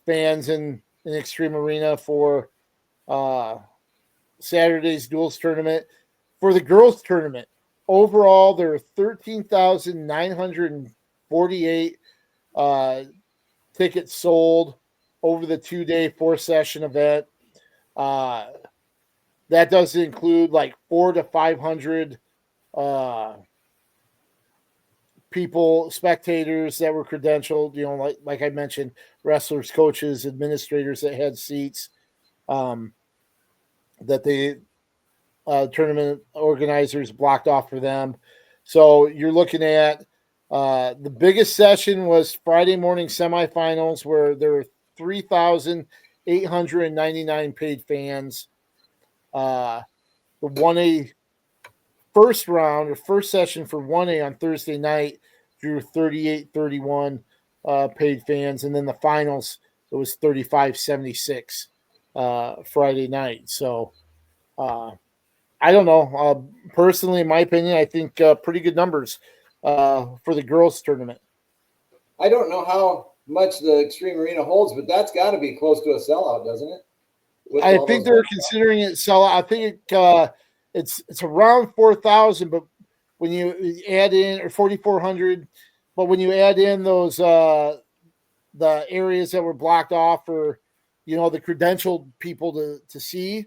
fans in in Extreme Arena for Saturday's duals tournament. For the girls tournament, overall there are 13,948 tickets sold over the 2-day 4-session event. That does include like 400 to 500 people, spectators that were credentialed, like I mentioned, wrestlers, coaches, administrators that had seats, that the tournament organizers blocked off for them. So you're looking at the biggest session was Friday morning semifinals, where there were 3,899 paid fans. The 1A first round or first session for 1A on Thursday night drew 3831 paid fans, and then the finals it was 3576 Friday night. So I don't know. Personally, in my opinion, I think pretty good numbers for the girls tournament. I don't know how much the Extreme Arena holds, but that's got to be close to a sellout, doesn't it? I think they're considering it sellout. I think it's around 4,000, but when you add in, or 4,400, but when you add in those the areas that were blocked off for the credentialed people to see,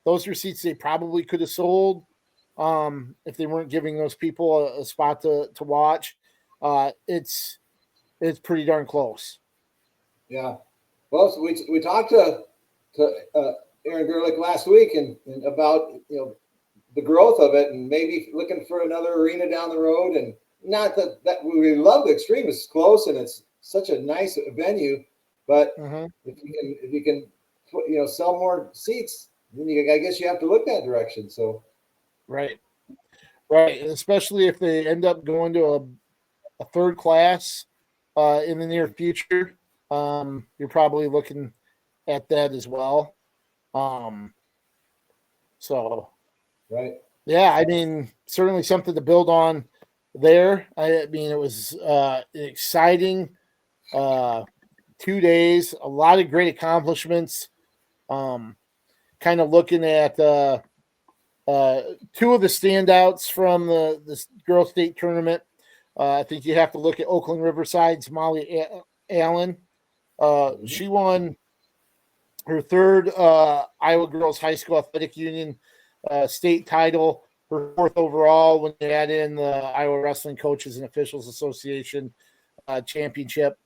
those receipts they probably could have sold if they weren't giving those people a spot to watch. It's pretty darn close. Yeah. Well, so we talked to Aaron Gerlich last week and about the growth of it, and maybe looking for another arena down the road. And not that we love the Extreme; it's close and it's such a nice venue. But if you can sell more seats, then I guess you have to look that direction. So right, and especially if they end up going to a third class in the near future, you're probably looking at that as well. So right, yeah, I mean, certainly something to build on there. I mean, it was an exciting 2 days, a lot of great accomplishments. Kind of looking at two of the standouts from the girls state tournament. I think you have to look at Oakland Riverside's Molly Allen. She won her third Iowa Girls High School Athletic Union state title, her fourth overall when you add in the Iowa Wrestling Coaches and Officials Association championship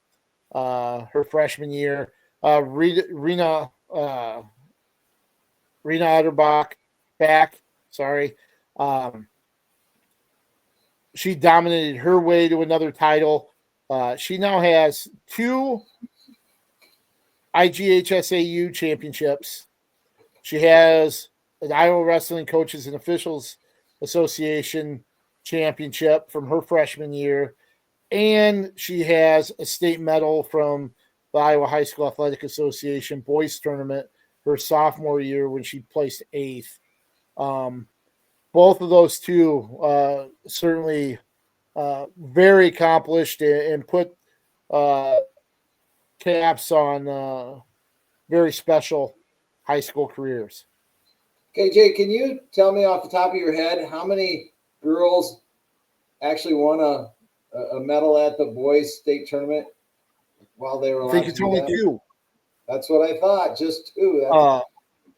her freshman year. Rena Otterbach she dominated her way to another title. She now has 2 IGHSAU championships. She has an Iowa Wrestling Coaches and Officials Association championship from her freshman year, and she has a state medal from the Iowa High School Athletic Association boys tournament her sophomore year when she placed 8th. Both of those two certainly very accomplished and put caps on very special high school careers. Okay, Jay, can you tell me off the top of your head how many girls actually won a medal at the boys state tournament while they were allowed? I think it's only 2. That's what I thought, just 2.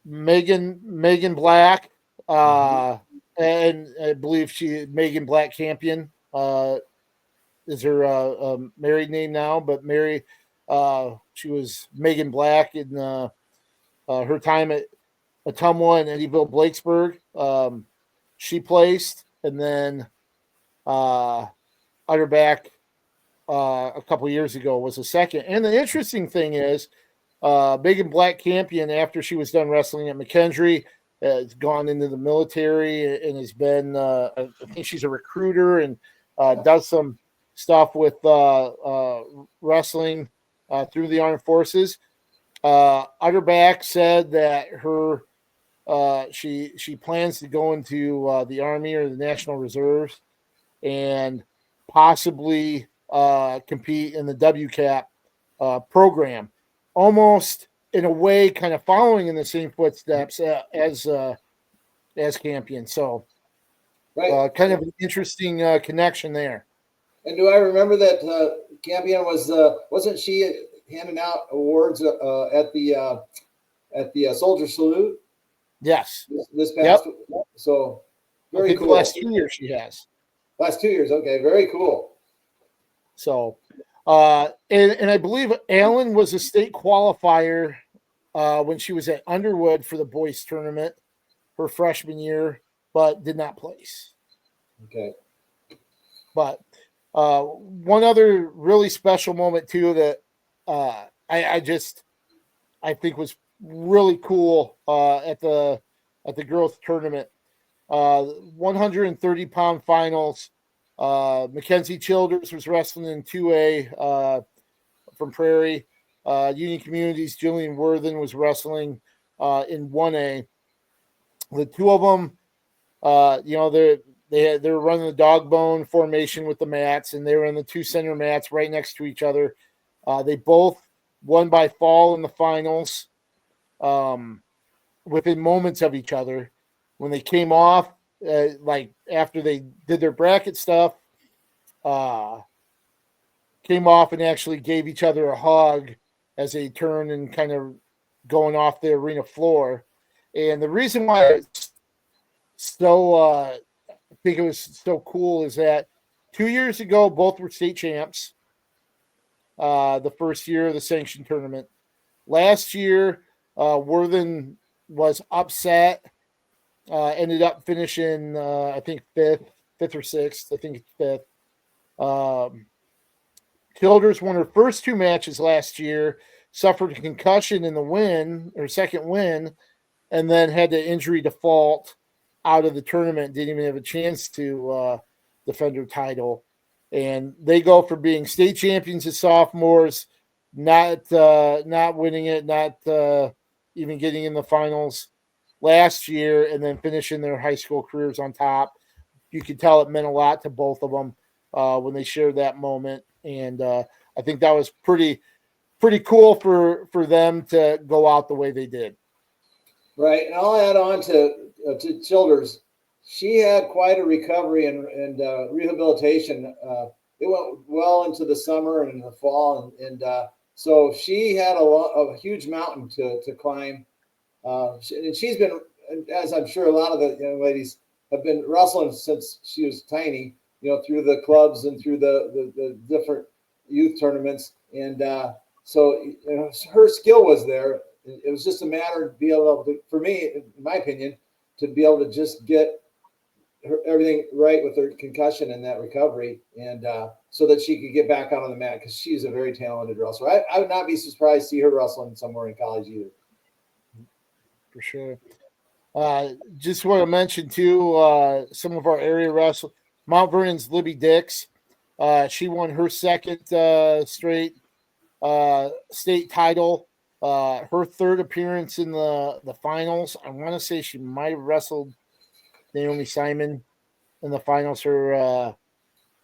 Megan Black, and I believe Megan Black Campion is her married name now, but Mary, she was Megan Black in her time at Ottumwa and Eddyville Blakesburg. She placed, and then Otterback a couple years ago was a second. And the interesting thing is, Megan Black Campion, after she was done wrestling at McKendree, has gone into the military and has been, I think she's a recruiter and does some stuff with wrestling through the armed forces. Otterback said that her she plans to go into the Army or the National Reserves and possibly compete in the WCAP program. Almost in a way, kind of following in the same footsteps as Campion. So, Right. kind of an interesting connection there. And do I remember that Campion wasn't she handing out awards at the Soldier Salute Yes. this Yep. past? So I very think cool. the last 2 years she has. Last 2 years, okay, very cool. So, and I believe Alan was a state qualifier when she was at Underwood for the boys tournament her freshman year, but did not place. Okay. But one other really special moment too that I think was really cool at the girls tournament. 130-pound finals. Mackenzie Childers was wrestling in 2A from Prairie. Union Communities, Jillian Worthen was wrestling in 1A. The two of them, they were running the dog bone formation with the mats, and they were in the two center mats right next to each other. They both won by fall in the finals, within moments of each other. When they came off, like after they did their bracket stuff, came off and actually gave each other a hug as they turned and kind of going off the arena floor. And the reason why it's so I think it was so cool is that 2 years ago both were state champs. The first year of the sanctioned tournament. Last year, Worthen was upset. Ended up finishing, I think fifth or sixth. I think it's fifth. Childers won her first two matches last year, suffered a concussion in the win or second win, and then had the injury default out of the tournament. Didn't even have a chance to defend her title. And they go from being state champions as sophomores, not winning it, not even getting in the finals last year, and then finishing their high school careers on top. You could tell it meant a lot to both of them when they shared that moment, and I think that was pretty cool for them to go out the way they did. Right, and I'll add on to Childers. She had quite a recovery and rehabilitation. It went well into the summer and in the fall, and so she had a huge mountain to climb. And she's been, as I'm sure a lot of the young ladies have been wrestling since she was tiny, through the clubs and through the different youth tournaments. And so her skill was there. It was just a matter of being able to, for me, in my opinion, to be able to just get everything right with her concussion and that recovery, and so that she could get back out on the mat, because she's a very talented wrestler. I would not be surprised to see her wrestling somewhere in college either. For sure. Just want to mention too, some of our area wrestlers. Mount Vernon's Libby Dix. She won her second straight state title. Her third appearance in the finals. I want to say she might have wrestled Naomi Simon in the finals her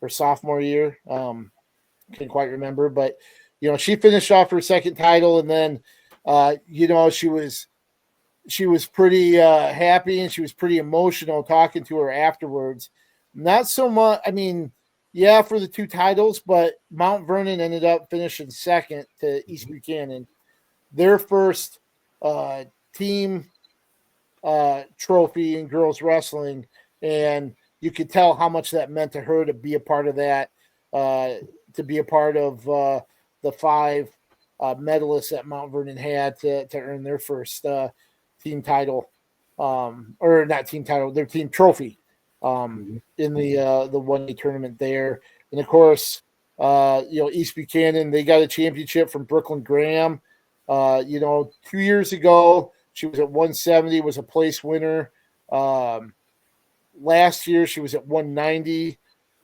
sophomore year. Can't quite remember, but she finished off her second title, and then she was pretty happy, and she was pretty emotional talking to her afterwards. Not so much, I mean, yeah, for the two titles, but Mount Vernon ended up finishing second to East Buchanan. Their first team trophy in girls wrestling, and you could tell how much that meant to her to be a part of that, to be a part of the five medalists that Mount Vernon had to earn their first team title, or not team title, their team trophy in the 1A tournament there. And of course, East Buchanan, they got a championship from Brooklyn Graham. 2 years ago, she was at 170, was a place winner. Last year, she was at 190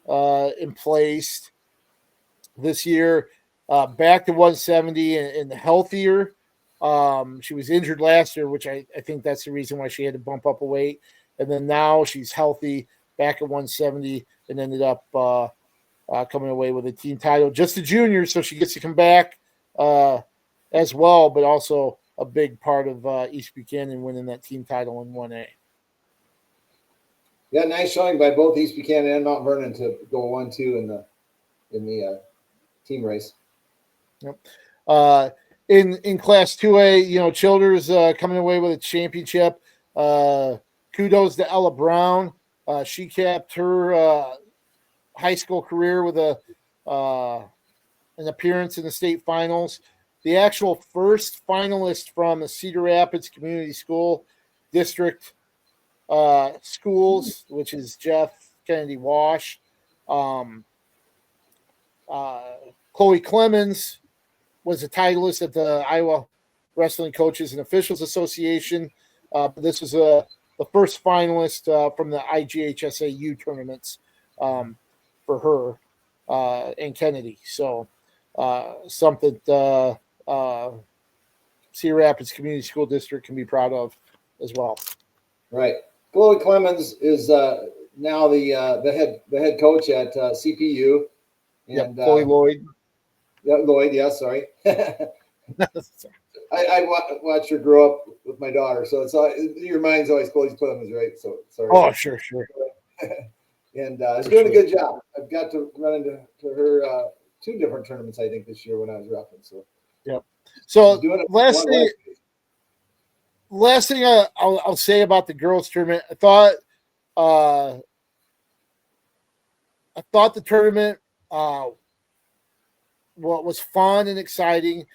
and placed. This year, back to 170 and healthier. She was injured last year, which I think that's the reason why she had to bump up a weight. And then now she's healthy, back at 170, and ended up coming away with a team title. Just a junior, so she gets to come back as well, but also a big part of East Buchanan winning that team title in 1A. Yeah, nice showing by both East Buchanan and Mount Vernon to go 1-2 in the team race. Yep. In Class 2A, Childers coming away with a championship. Kudos to Ella Brown. She capped her high school career with an appearance in the state finals. The actual first finalist from the Cedar Rapids Community School District schools, which is Jeff Kennedy Wash. Chloe Clemens was a titleist at the Iowa Wrestling Coaches and Officials Association. This was the first finalist from the IGHSAU tournaments for her and Kennedy. So something Cedar Rapids Community School District can be proud of as well. Right. Chloe Clemens is now the head coach at CPU. And Chloe Lloyd. Yeah, Lloyd. Yeah, sorry. I watched her grow up with my daughter, so it's your mind's always Chloe Clemens, right? So sorry. Oh, sure. And she's doing a good job. I've got to run into her 2 different tournaments, I think, this year when I was roughing. So yep. So last thing I'll say about the girls tournament, I thought the tournament was fun and exciting.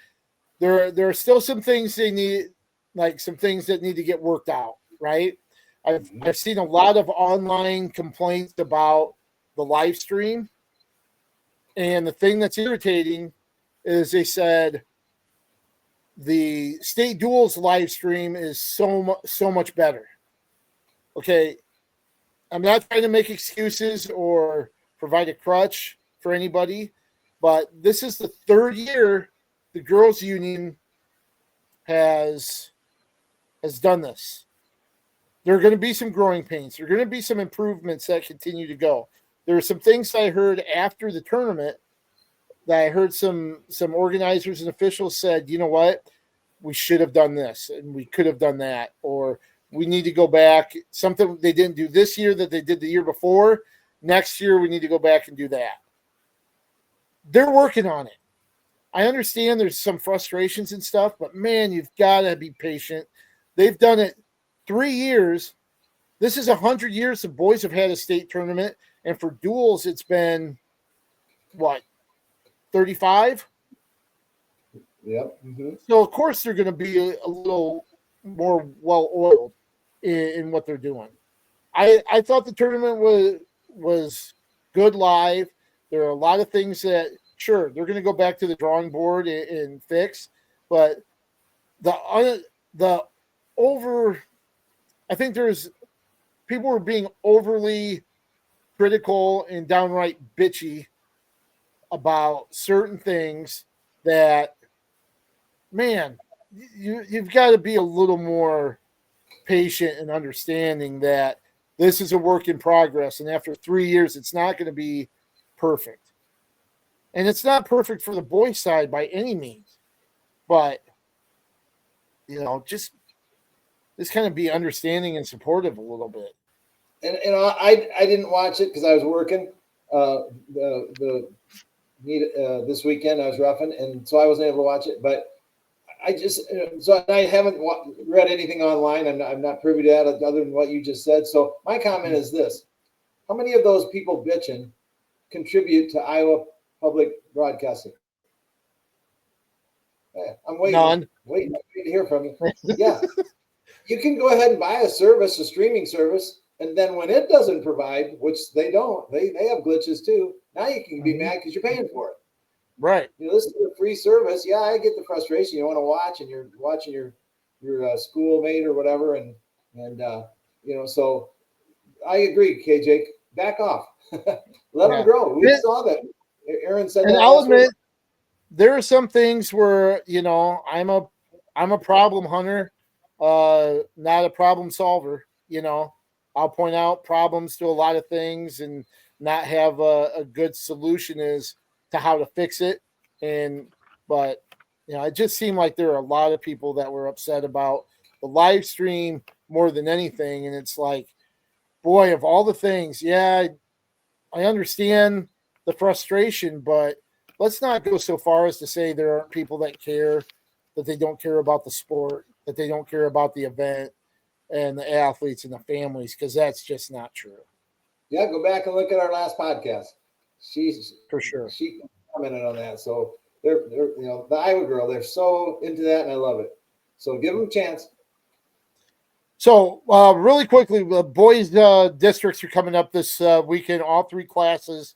There are still some things they need, like some things that need to get worked out, right? I've seen a lot of online complaints about the live stream. And the thing that's irritating is they said the State Duals live stream is so much better. Okay, I'm not trying to make excuses or provide a crutch for anybody, but this is the 3rd year the girls' union has done this. There are going to be some growing pains. There are going to be some improvements that continue to go. There are some things I heard after the tournament that I heard some organizers and officials said, you know what, we should have done this and we could have done that, or we need to go back. Something they didn't do this year that they did the year before. Next year, we need to go back and do that. They're working on it. I understand there's some frustrations and stuff, but man, you've got to be patient. They've done it 3 years. This is 100 years the boys have had a state tournament, and for duals, it's been what, 35? Yep. Mm-hmm. So of course they're going to be a little more well-oiled in what they're doing. I thought the tournament was good live. There are a lot of things that, sure, they're going to go back to the drawing board and fix, but I think there's people were being overly critical and downright bitchy about certain things that, man, you've got to be a little more patient and understanding that this is a work in progress. And after 3 years, it's not going to be perfect. And it's not perfect for the boys' side by any means. But, just kind of be understanding and supportive a little bit. And I didn't watch it because I was working the meet this weekend. I was roughing, and so I wasn't able to watch it. But I haven't read anything online. I'm not privy to that other than what you just said. So my comment is this: how many of those people bitching contribute to Iowa public broadcasting? Yeah, I'm waiting. None. Waiting to hear from you. Yeah, you can go ahead and buy a streaming service, and then when it doesn't provide, which they don't, they have glitches too. Now you can be mad because you're paying for it. Right. You listen to a free service. Yeah, I get the frustration. You want to watch, and you're watching your schoolmate or whatever, and So I agree, KJ. Back off. Let them grow. We saw that. Aaron said and that. I'll admit, there are some things where I'm a problem hunter, not a problem solver. I'll point out problems to a lot of things and not have a good solution as to how to fix it. But it just seemed like there were a lot of people that were upset about the live stream more than anything. And it's like, boy, of all the things, yeah, I understand the frustration, but let's not go so far as to say there aren't people that care, that they don't care about the sport, that they don't care about the event and the athletes and the families, because that's just not true. Yeah, go back and look at our last podcast. For sure. She commented on that. So they're the Iowa girl, they're so into that, and I love it. So give them a chance. So really quickly, the boys districts are coming up this weekend, all three classes.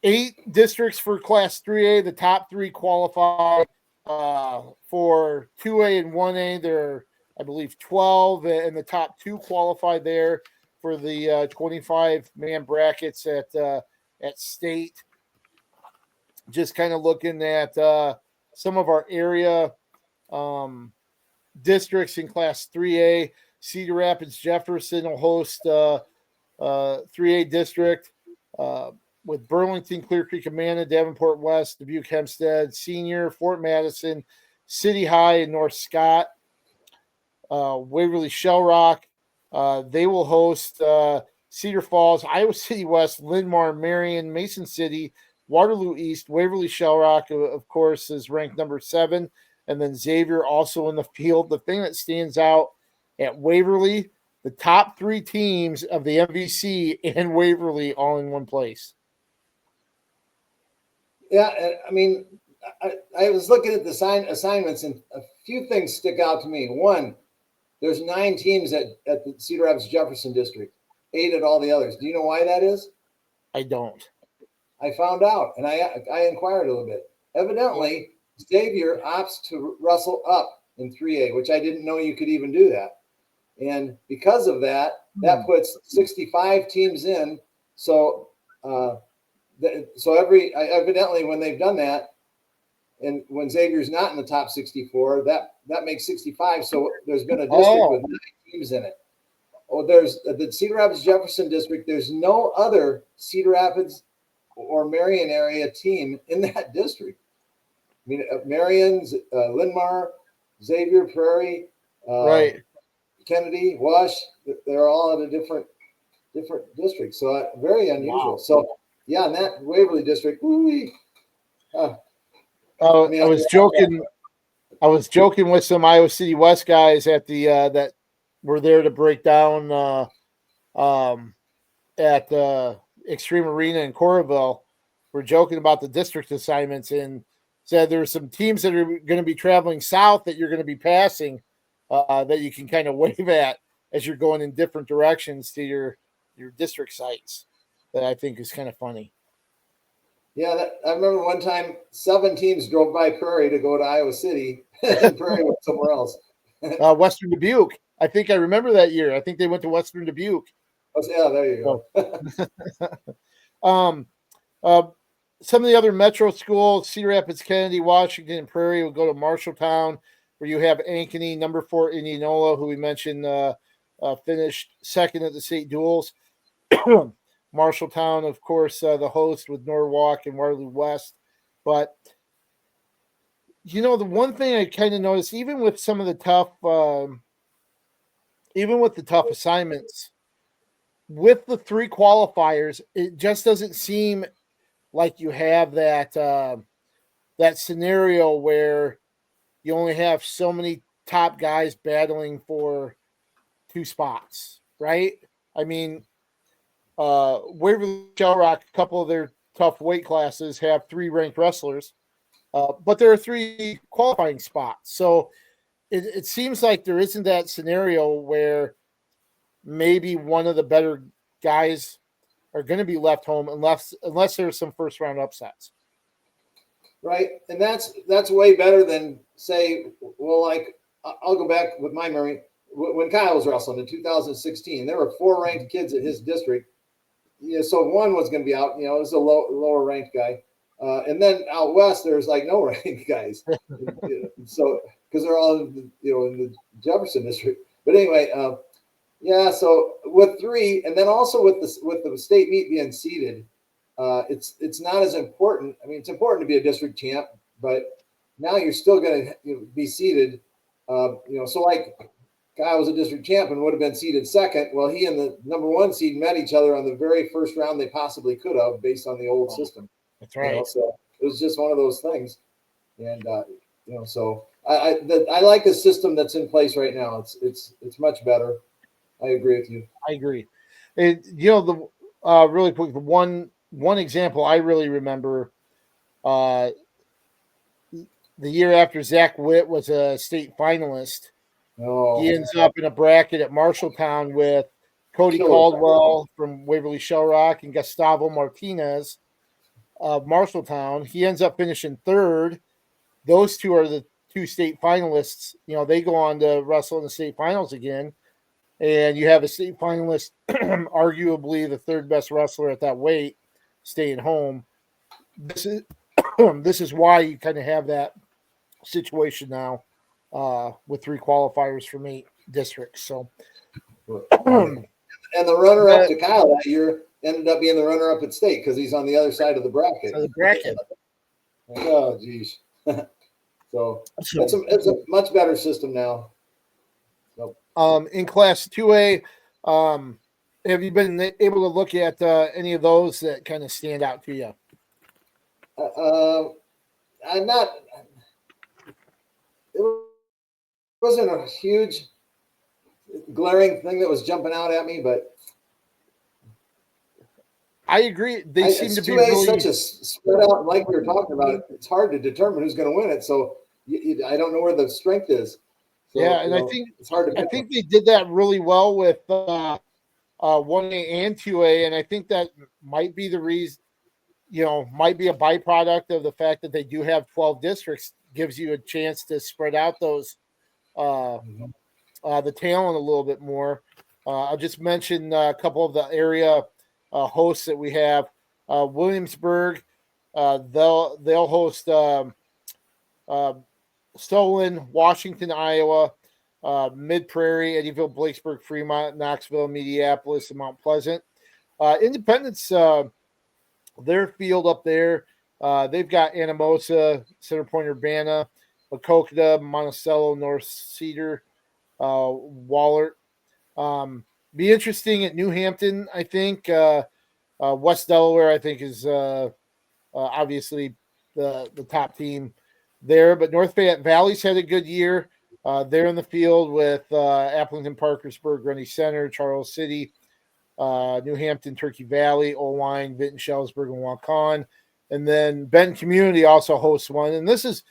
8 districts for Class 3A. The top 3 qualify for 2A and 1A. There are, I believe, 12, and the top 2 qualify there for the 25-man brackets at state. Just kind of looking at some of our area districts in Class 3A. Cedar Rapids Jefferson will host 3A district with Burlington, Clear Creek, Amana, Davenport West, Dubuque, Hempstead, Senior, Fort Madison, City High, and North Scott. Waverly Shell Rock, they will host Cedar Falls, Iowa City West, Linn-Mar, Marion, Mason City, Waterloo East. Waverly Shell Rock, of course, is ranked number 7. And then Xavier also in the field. The thing that stands out at Waverly, the top 3 teams of the MVC and Waverly all in one place. Yeah, I mean, I was looking at the assignments, and a few things stick out to me. One, there's 9 teams at the Cedar Rapids Jefferson district, 8 at all the others. Do you know why that is? I don't. I found out, and I inquired a little bit. Evidently, Xavier opts to wrestle up in 3A, which I didn't know you could even do that. And because of that, that puts 65 teams in. So, evidently when they've done that, and when Xavier's not in the top 64, that makes 65. So there's been a district with 9 teams in it. Oh, there's the Cedar Rapids Jefferson district. There's no other Cedar Rapids or Marion area team in that district. I mean, Marion's, Linn-Mar, Xavier, Prairie, Right. Kennedy, Wash, they're all in a different district. So very unusual. Wow. So yeah, in that Waverly district, I was joking with some Iowa City West guys at the that were there to break down at Extreme Arena in Coralville. We're joking about the district assignments and said there's some teams that are going to be traveling south that you're going to be passing that you can kind of wave at as you're going in different directions to your district sites. That I think is kind of funny. Yeah, I remember one time 7 teams drove by Prairie to go to Iowa City, and Prairie went somewhere else. Western Dubuque. I think I remember that year. I think they went to Western Dubuque. Oh, yeah, there you go. Some of the other metro schools, Cedar Rapids, Kennedy, Washington, and Prairie will go to Marshalltown, where you have Ankeny, number 4, Indianola, who we mentioned finished second at the state duels. Marshalltown, of course, the host with Norwalk and Waterloo West. But, the one thing I kind of noticed, even with some of the tough assignments, with the 3 qualifiers, it just doesn't seem like you have that scenario where you only have so many top guys battling for 2 spots, right? I mean, Waverly Shell Rock, a couple of their tough weight classes have 3 ranked wrestlers, but there are 3 qualifying spots. So it seems like there isn't that scenario where maybe one of the better guys are going to be left home unless there's some first round upsets. Right. And that's way better than say, well, like I'll go back with my memory. When Kyle was wrestling in 2016, there were 4 ranked kids at his district. So one was going to be out, it was a lower ranked guy. And then out west, there's like no ranked guys. So, because they're all in the Jefferson district. But anyway, so with 3, and then also with the state meet being seeded, it's not as important. I mean, it's important to be a district champ, but now you're still going to be seeded. So like Kyle was a district champ and would have been seeded second. Well, he and the number one seed met each other on the very first round they possibly could have, based on the old system. That's right. So it was just one of those things, and so I like the system that's in place right now. It's much better. I agree with you. I agree. And really quick, the one example I really remember, the year after Zach Witt was a state finalist. Oh, he ends up in a bracket at Marshalltown with Cody Caldwell from Waverly Shell Rock and Gustavo Martinez of Marshalltown. He ends up finishing third. Those two are the two state finalists. They go on to wrestle in the state finals again. And you have a state finalist, arguably the third best wrestler at that weight, staying home. This is why you kind of have that situation now with 3 qualifiers from 8 districts. So, and the runner-up to Kyle that year ended up being the runner-up at state because he's on the other side of the bracket. Oh, geez. So it's a much better system now. So. In Class 2A, have you been able to look at any of those that kind of stand out to you? I'm not. It wasn't a huge glaring thing that was jumping out at me, but I agree. They seem to be really such a spread out. Like we were talking about, it's hard to determine who's going to win it. So I don't know where the strength is. So, and I think it's hard to. I think they did that really well with 1A and 2A, and I think that might be the reason. Might be a byproduct of the fact that they do have 12 districts. Gives you a chance to spread out those the talent a little bit more. I'll just mention a couple of the area hosts that we have. Williamsburg, they'll host Stolen, Washington, Iowa, Mid Prairie, Eddyville, Blakesburg, Fremont, Knoxville, Mediapolis, and Mount Pleasant. Independence, their field up there, they've got Anamosa, Center Point, Urbana, Maquoketa, Monticello, North Cedar, Wahlert. Be interesting at New Hampton, I think. West Delaware, I think, is obviously the top team there. But North Fayette Valley's had a good year. They're in the field with Appleton, Parkersburg, Grundy Center, Charles City, New Hampton, Turkey Valley, Owine, Vinton, Shellisburg, and Waukon. And then Benton Community also hosts one. And this is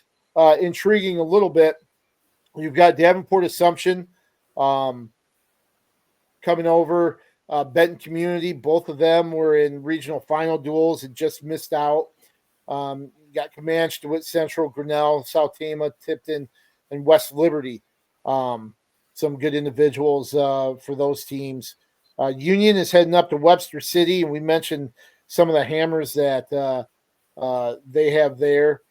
intriguing a little bit. You've got Davenport Assumption coming over. Benton Community, both of them were in regional final duels and just missed out. You got Comanche, DeWitt Central, Grinnell, South Tama, Tipton, and West Liberty. Some good individuals for those teams. Union is heading up to Webster City, and we mentioned some of the hammers that they have there.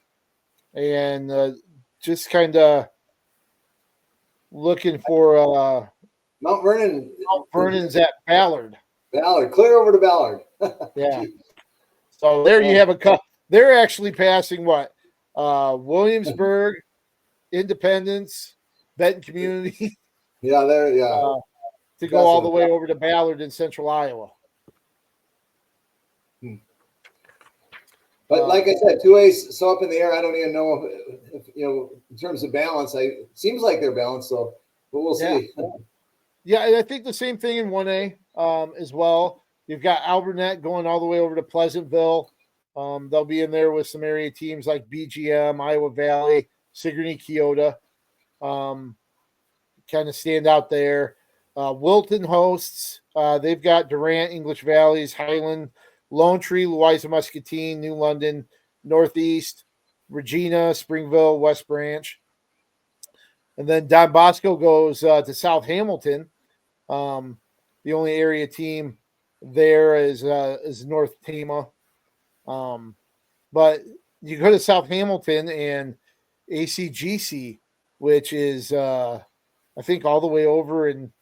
And just kind of looking for Mount Vernon. Mount Vernon's at Ballard. Ballard, clear over to Ballard. Yeah. So there you have a couple. They're actually passing what? Williamsburg, Independence, Benton Community. Yeah, there. Yeah. To go all the way over to Ballard in central Iowa. But like I said, 2A's so up in the air. I don't even know if in terms of balance. It seems like they're balanced, so but we'll see. Yeah, and I think the same thing in 1A as well. You've got Alburnett going all the way over to Pleasantville. They'll be in there with some area teams like BGM, Iowa Valley, Sigourney, Keota. Kind of stand out there. Wilton hosts. They've got Durant, English Valleys, Highland, Lone Tree, Louisa Muscatine, New London, Northeast, Regina, Springville, West Branch. And then Don Bosco goes to South Hamilton. The only area team there is North Tama. But you go to South Hamilton and ACGC, which is I think all the way over in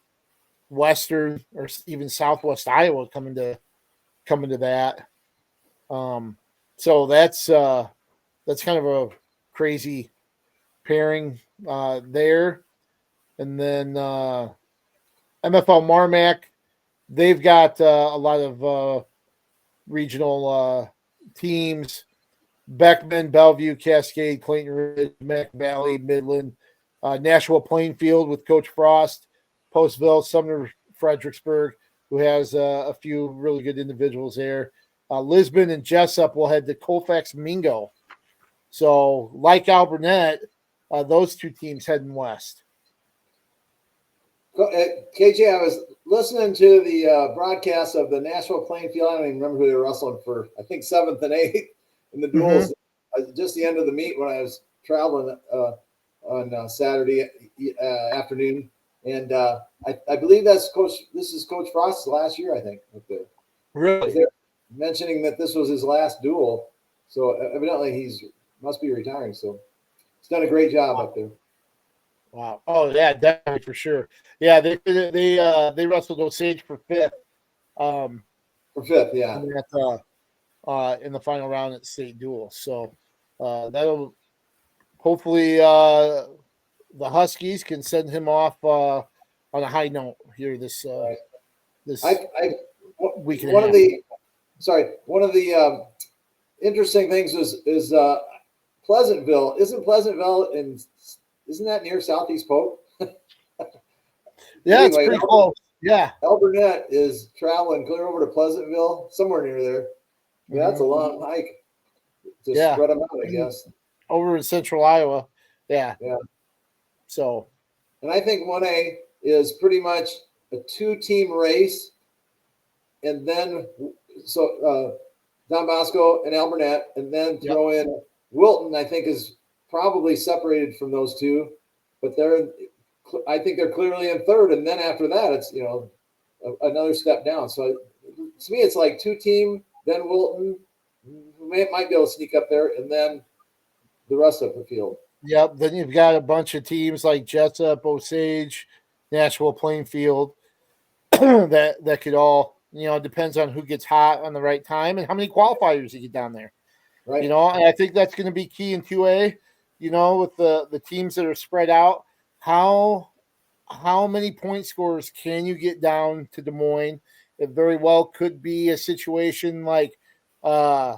western or even southwest Iowa coming to that. So that's kind of a crazy pairing there. And then MFL Marmac, they've got a lot of regional teams. Beckman, Bellevue, Cascade, Clayton Ridge, Mac Valley, Midland, Nashua Plainfield with Coach Frost, Postville, Sumner, Fredericksburg, who has a few really good individuals there. Lisbon and Jessup will head to Colfax Mingo. So, like Alburnett, those two teams heading west. KJ, I was listening to the broadcast of the Nashua Plainfield. I don't even remember who they were wrestling for. I think 7th and 8th in the duels. Just the end of the meet when I was traveling on Saturday afternoon. And I believe this is Coach Frost's last year, I think, up there. Really? They're mentioning that this was his last duel. So evidently he's must be retiring. So he's done a great job up there. Wow. Oh yeah, definitely for sure. Yeah, they wrestled Osage for 5th. For 5th, yeah. In the final round at State Duals. So that'll hopefully the Huskies can send him off on a high note here this week. One of the interesting things is Pleasantville. Isn't that near Southeast Polk? Yeah, anyway, it's pretty close. Yeah. Alburnett is traveling clear over to Pleasantville, somewhere near there. Yeah, that's a long hike to spread them out, I guess. Over in central Iowa. Yeah. Yeah. So. And I think 1A is pretty much a 2-team race. And then, Don Bosco and Alburnett, and then throw in Wilton, I think, is probably separated from those two. But I think they're clearly in 3rd. And then after that, it's, another step down. So to me, it's like 2-team, then Wilton might be able to sneak up there, and then the rest of the field. Yep. Then you've got a bunch of teams like Jessup, Osage, Nashua Plainfield that could all, depends on who gets hot on the right time and how many qualifiers you get down there. Right. And I think that's going to be key in 2A, with the teams that are spread out. How many point scorers can you get down to Des Moines? It very well could be a situation like when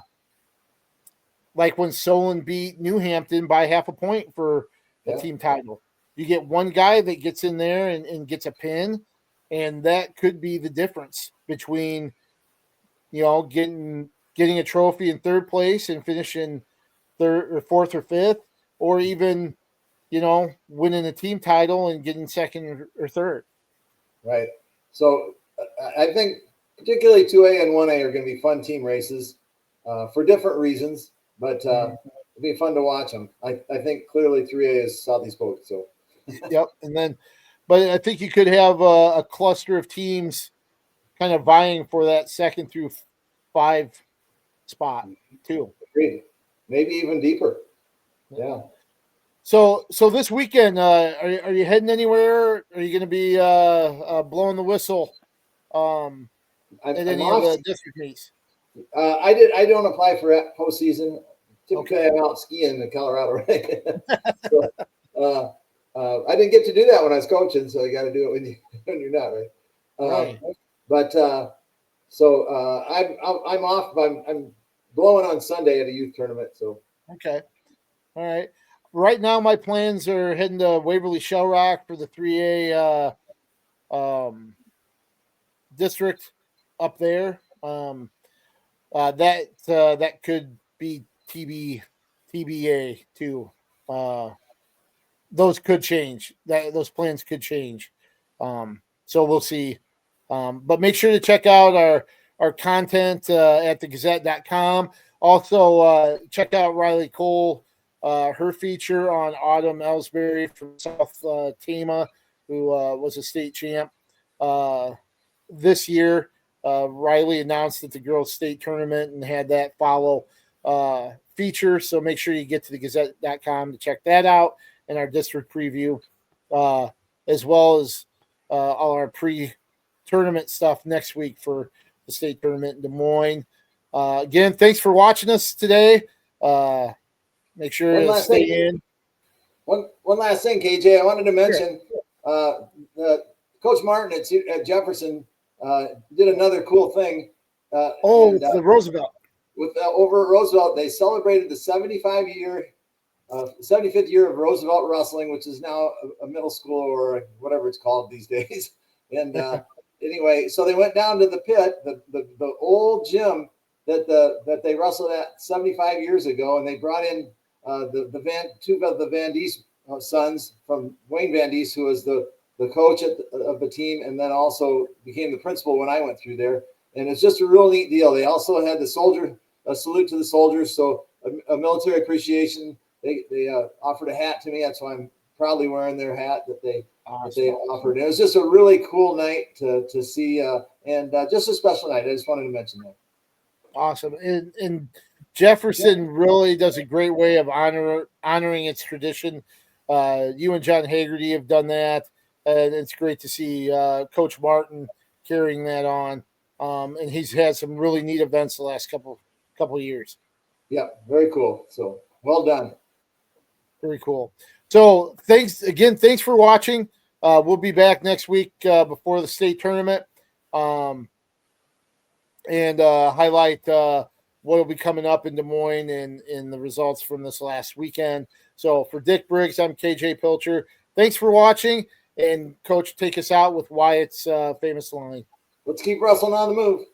Solon beat New Hampton by half a point for the team title. You get one guy that gets in there and gets a pin, and that could be the difference between, getting a trophy in 3rd place and finishing 3rd or 4th or 5th, or even, winning a team title and getting 2nd or 3rd. Right. So I think particularly 2A and 1A are going to be fun team races for different reasons, but it'll be fun to watch them. I think clearly 3A is Southeast Polk. So. Yep. And then, but I think you could have a cluster of teams kind of vying for that 2nd through 5 spot too. Agreed. Maybe even deeper. Yeah. So this weekend, are you heading anywhere? Are you going to be blowing the whistle at any of the district meets? I don't apply for postseason. Typically, I'm out skiing in Colorado, right? So, I didn't get to do that when I was coaching, so you got to do it when you're not, right? Right. But I'm off. I'm blowing on Sunday at a youth tournament. So okay, all right. Right now, my plans are heading to Waverly Shell Rock for the 3A district up there. That could be TBA too. Those could change. Those plans could change. So we'll see. But make sure to check out our content at thegazette.com. Also, check out Riley Cole, her feature on Autumn Ellsbury from South Tama, who was a state champ this year. Riley announced at the girls' state tournament and had that follow feature. So make sure you get to thegazette.com to check that out and our district preview, as well as all our pre-tournament stuff next week for the state tournament in Des Moines. Again, thanks for watching us today. Make sure to stay in. One last thing, KJ, I wanted to mention Coach Martin at Jefferson did another cool thing. The Roosevelt. Over at Roosevelt, they celebrated the 75th year of Roosevelt wrestling, which is now a middle school or whatever it's called these days. And anyway, so they went down to the pit, the old gym that they wrestled at 75 years ago, and they brought in two of the Van Diest sons from Wayne Van Diest, who was the coach of the team, and then also became the principal when I went through there. And it's just a real neat deal. They also had a salute to the soldiers, so a military appreciation. They offered a hat to me. That's why I'm proudly wearing their hat that they offered. And it was just a really cool night to see, and just a special night. I just wanted to mention that. Awesome. And Jefferson really does a great way of honoring its tradition. You and John Haggerty have done that, and it's great to see Coach Martin carrying that on. And he's had some really neat events the last couple of years. Yeah, very cool. So well done. Very cool. So thanks for watching. We'll be back next week before the state tournament, and highlight what will be coming up in Des Moines and the results from this last weekend. So for Dick Briggs, I'm KJ Pilcher. Thanks for watching, and Coach, take us out with Wyatt's famous line. Let's keep wrestling on the move.